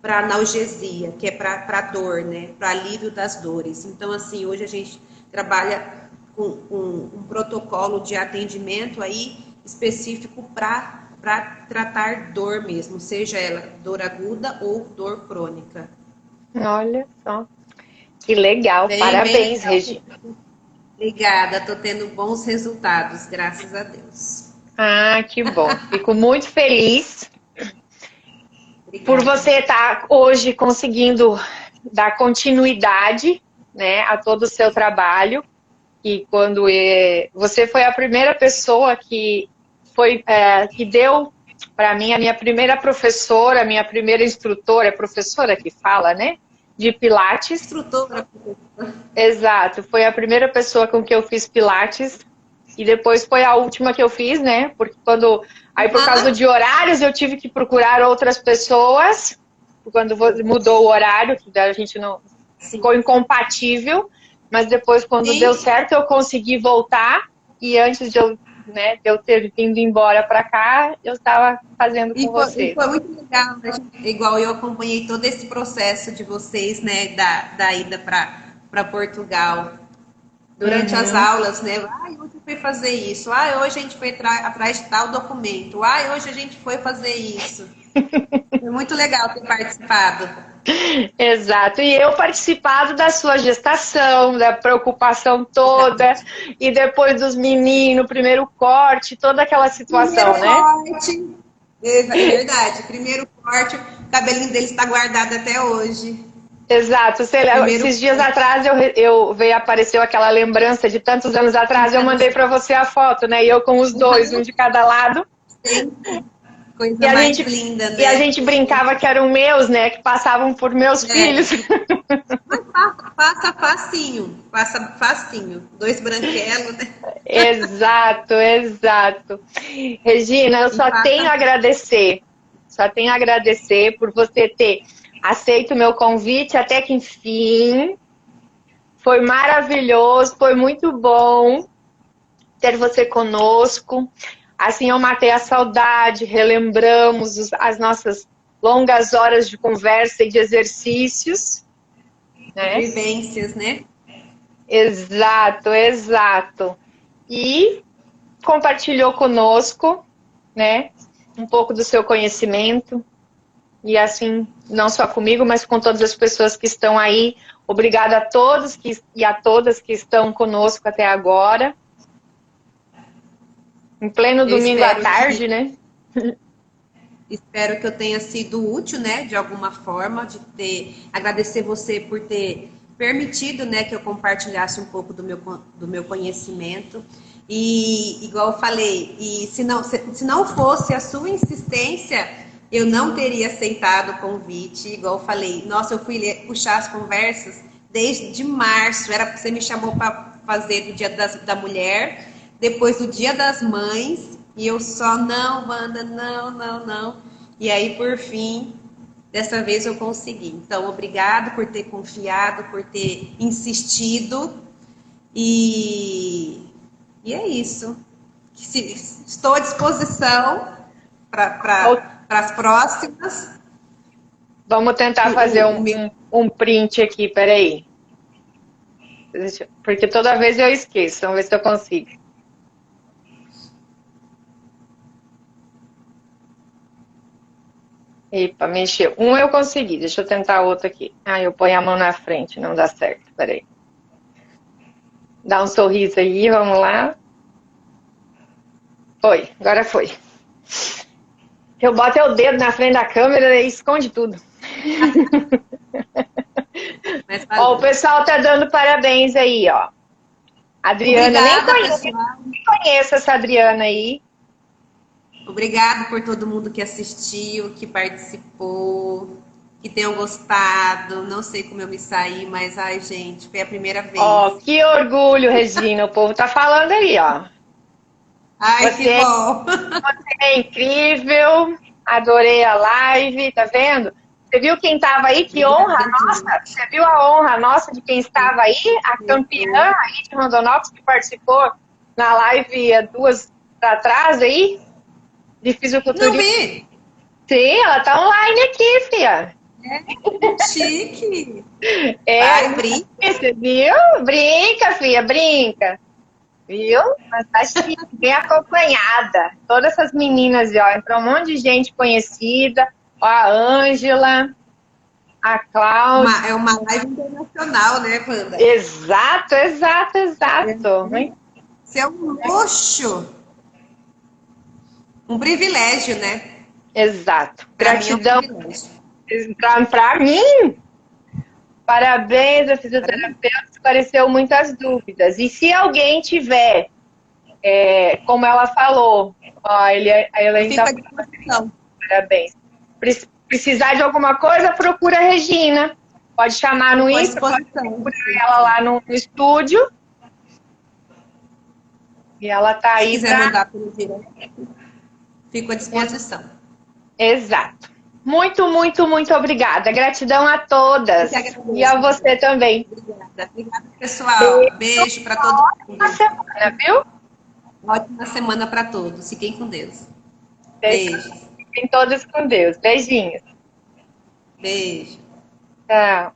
para analgesia, que é para dor, né? Para alívio das dores. Então, assim, hoje a gente trabalha com um protocolo de atendimento aí específico para tratar dor mesmo, seja ela dor aguda ou dor crônica. Olha só, que legal, parabéns, legal. Regina. Obrigada, estou tendo bons resultados, graças a Deus. Ah, que bom, fico muito feliz por você estar hoje conseguindo dar continuidade, né, a todo o seu trabalho. E quando você foi a primeira pessoa que deu para mim a minha primeira professora, a minha primeira instrutora, é professora que fala, né? De Pilates. Instrutora. Exato, foi a primeira pessoa com que eu fiz Pilates e depois foi a última que eu fiz, né? Porque aí por causa de horários eu tive que procurar outras pessoas, quando mudou o horário, a gente não ficou incompatível, mas depois quando deu certo eu consegui voltar e antes de eu ter vindo embora para cá, eu estava fazendo com você. Foi muito legal, né? Igual eu acompanhei todo esse processo de vocês, né, da ida para Portugal. Durante as aulas, né? Hoje eu fui fazer isso. Hoje a gente foi atrás de tal documento. Hoje a gente foi fazer isso. Foi muito legal ter participado. Exato, e eu participado da sua gestação, da preocupação toda, e depois dos meninos, primeiro corte, toda aquela situação, corte. É verdade, primeiro corte, o cabelinho dele está guardado até hoje. Exato, esses dias atrás apareceu aquela lembrança de tantos anos atrás, eu mandei para você a foto, né, e eu com os dois, um de cada lado. Sim. Coisa mais linda, né? E a gente brincava que eram meus, né? Que passavam por meus filhos. Passa facinho. 2 branquelos, né? Exato. Regina, eu só tenho a agradecer. Só tenho a agradecer por você ter aceito o meu convite até que enfim. Foi maravilhoso, foi muito bom ter você conosco. Assim eu matei a saudade, relembramos as nossas longas horas de conversa e de exercícios. Né? Vivências, né? Exato. E compartilhou conosco, né, um pouco do seu conhecimento. E assim, não só comigo, mas com todas as pessoas que estão aí. Obrigada a todos e a todas que estão conosco até agora. Em pleno domingo à tarde, né? Espero que eu tenha sido útil, né, de alguma forma, agradecer você por ter permitido, né, que eu compartilhasse um pouco do meu conhecimento. E, igual eu falei, se não fosse a sua insistência, eu não teria aceitado o convite. Igual eu falei, nossa, eu fui puxar as conversas desde março, era porque você me chamou para fazer do Dia da Mulher, depois do Dia das Mães, e eu só, não, Wanda, não. E aí, por fim, dessa vez eu consegui. Então, obrigado por ter confiado, por ter insistido. E é isso. Estou à disposição para as próximas. Vamos tentar fazer um print aqui, peraí. Porque toda vez eu esqueço. Vamos ver se eu consigo. Epa, mexeu. Eu consegui, deixa eu tentar outro aqui. Eu ponho a mão na frente, não dá certo, peraí. Dá um sorriso aí, vamos lá. Foi, agora foi. Eu boto o dedo na frente da câmera e esconde tudo. Mas Ó, o pessoal tá dando parabéns aí, ó. Adriana, obrigada, nem conheço essa Adriana aí. Obrigado por todo mundo que assistiu, que participou, que tenham gostado. Não sei como eu me saí, mas, ai, gente, foi a primeira vez. Ó, que orgulho, Regina. O povo tá falando aí, ó. Ai, que bom. Você é incrível. Adorei a live, tá vendo? Você viu quem estava aí? Que honra nossa! Você viu a honra nossa de quem estava aí? A campeã aí de Rondonópolis que participou na live há 2 atrás aí? De fisiculturismo. Não vi! Sim, ela tá online aqui, filha. É, chique! É, vai, brinca! Você viu? Brinca, filha, brinca. Viu? Mas tá chique, bem acompanhada. Todas essas meninas, ó, entrou um monte de gente conhecida. Ó, a Ângela, a Cláudia. É uma live internacional, né, Wanda? Exato. Isso é um luxo. Um privilégio, né? Exato. Pra mim é um Gratidão privilégio. pra mim. Parabéns, a fisioterapeuta esclareceu muitas dúvidas. E se alguém tiver, como ela falou, ó, a Elaine Fica tá à disposição. parabéns. Precisar de alguma coisa, procura a Regina. Pode chamar no Insta, pode procurar ela lá no estúdio. E ela tá aí. Se quiser mandar pelo direto, fico à disposição. Exato. Muito obrigada. Gratidão a todas. E a você também. Obrigada, pessoal. Beijo para todo mundo. Boa semana, viu? Ótima semana para todos. Fiquem com Deus. Beijo. Beijo. Fiquem todos com Deus. Beijinhos. Beijo. Tchau.